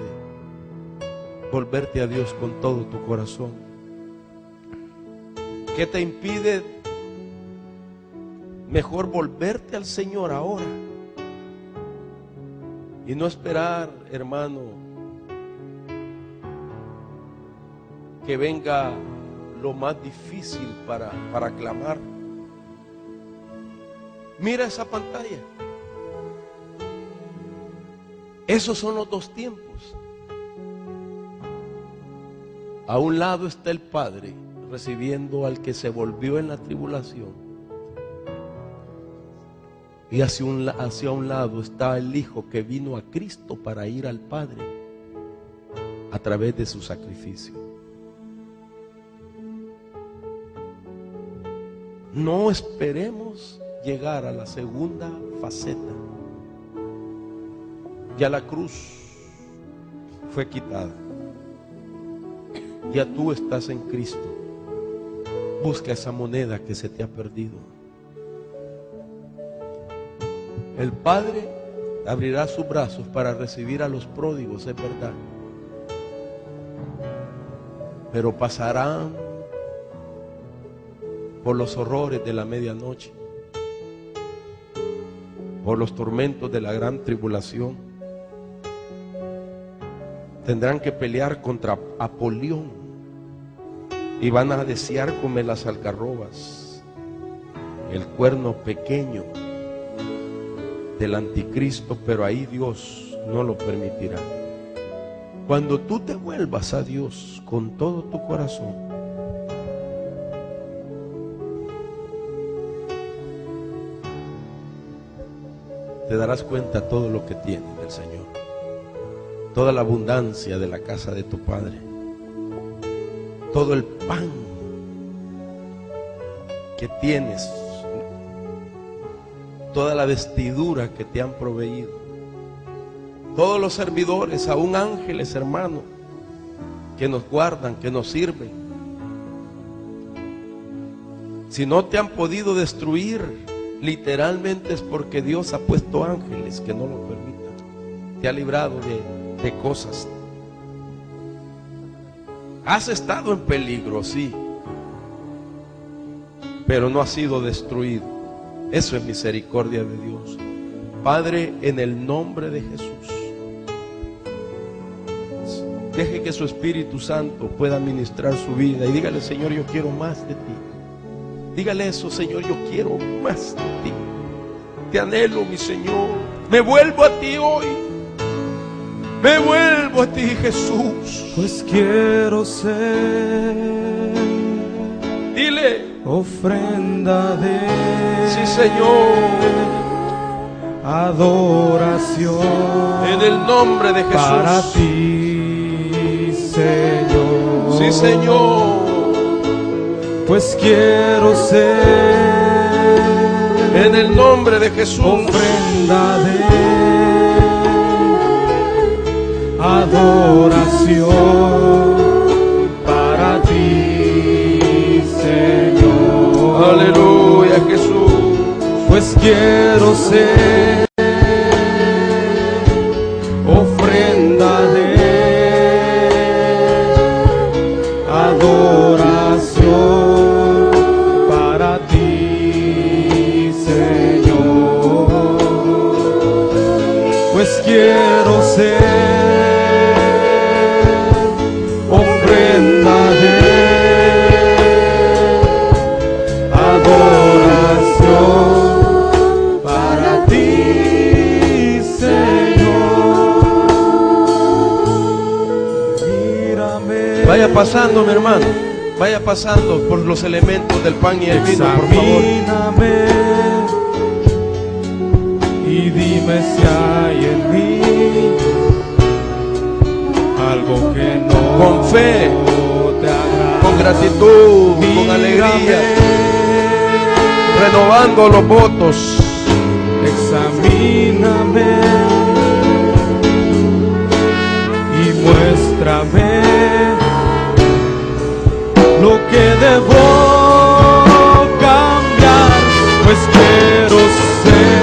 volverte a Dios con todo tu corazón? ¿Qué te impide mejor volverte al Señor ahora y no esperar, hermano, que venga lo más difícil para clamar? Mira esa pantalla. Esos son los dos tiempos. A un lado está el Padre recibiendo al que se volvió en la tribulación, y hacia un lado está el Hijo que vino a Cristo para ir al Padre a través de su sacrificio. No esperemos llegar a la segunda faceta. Ya la cruz fue quitada. Ya tú estás en Cristo. Busca esa moneda que se te ha perdido. El Padre abrirá sus brazos para recibir a los pródigos, es verdad. Pero pasarán por los horrores de la medianoche, por los tormentos de la gran tribulación. Tendrán que pelear contra Apolión y van a desear comer las algarrobas, el cuerno pequeño del anticristo, pero ahí Dios no lo permitirá. Cuando tú te vuelvas a Dios con todo tu corazón, te darás cuenta de todo lo que tienes del Señor, toda la abundancia de la casa de tu Padre, todo el pan que tienes, toda la vestidura que te han proveído, todos los servidores, aún ángeles, hermano, que nos guardan, que nos sirven. Si no te han podido destruir, literalmente es porque Dios ha puesto ángeles que no lo permitan. Te ha librado de cosas. Has estado en peligro, sí, pero no has sido destruido. Eso es misericordia de Dios. Padre, en el nombre de Jesús, deje que su Espíritu Santo pueda ministrar su vida y dígale: Señor, yo quiero más de ti. Dígale eso: Señor, yo quiero más de ti. Te anhelo, mi Señor. Me vuelvo a ti hoy. Me vuelvo a ti, Jesús.
Pues quiero ser,
dile,
ofrenda de,
sí, Señor,
adoración
en el nombre de Jesús.
Para ti, Señor.
Sí, Señor.
Pues quiero ser
En el nombre de Jesús.
ofrenda de adoración para ti, Señor.
Aleluya, Jesús.
Pues quiero ser ofrenda de adoración para ti, Señor. Pues quiero ser ofrenda de adoración para ti, Señor. Mírame.
Vaya pasando, mi hermano. Vaya pasando por los elementos del pan y el vino, por favor.
Examíname y dime si hay en mí algo que no
Con fe,
te agrada.
con gratitud, con
Mírame,
alegría, renovando los votos.
examíname y muéstrame lo que debo cambiar, pues quiero ser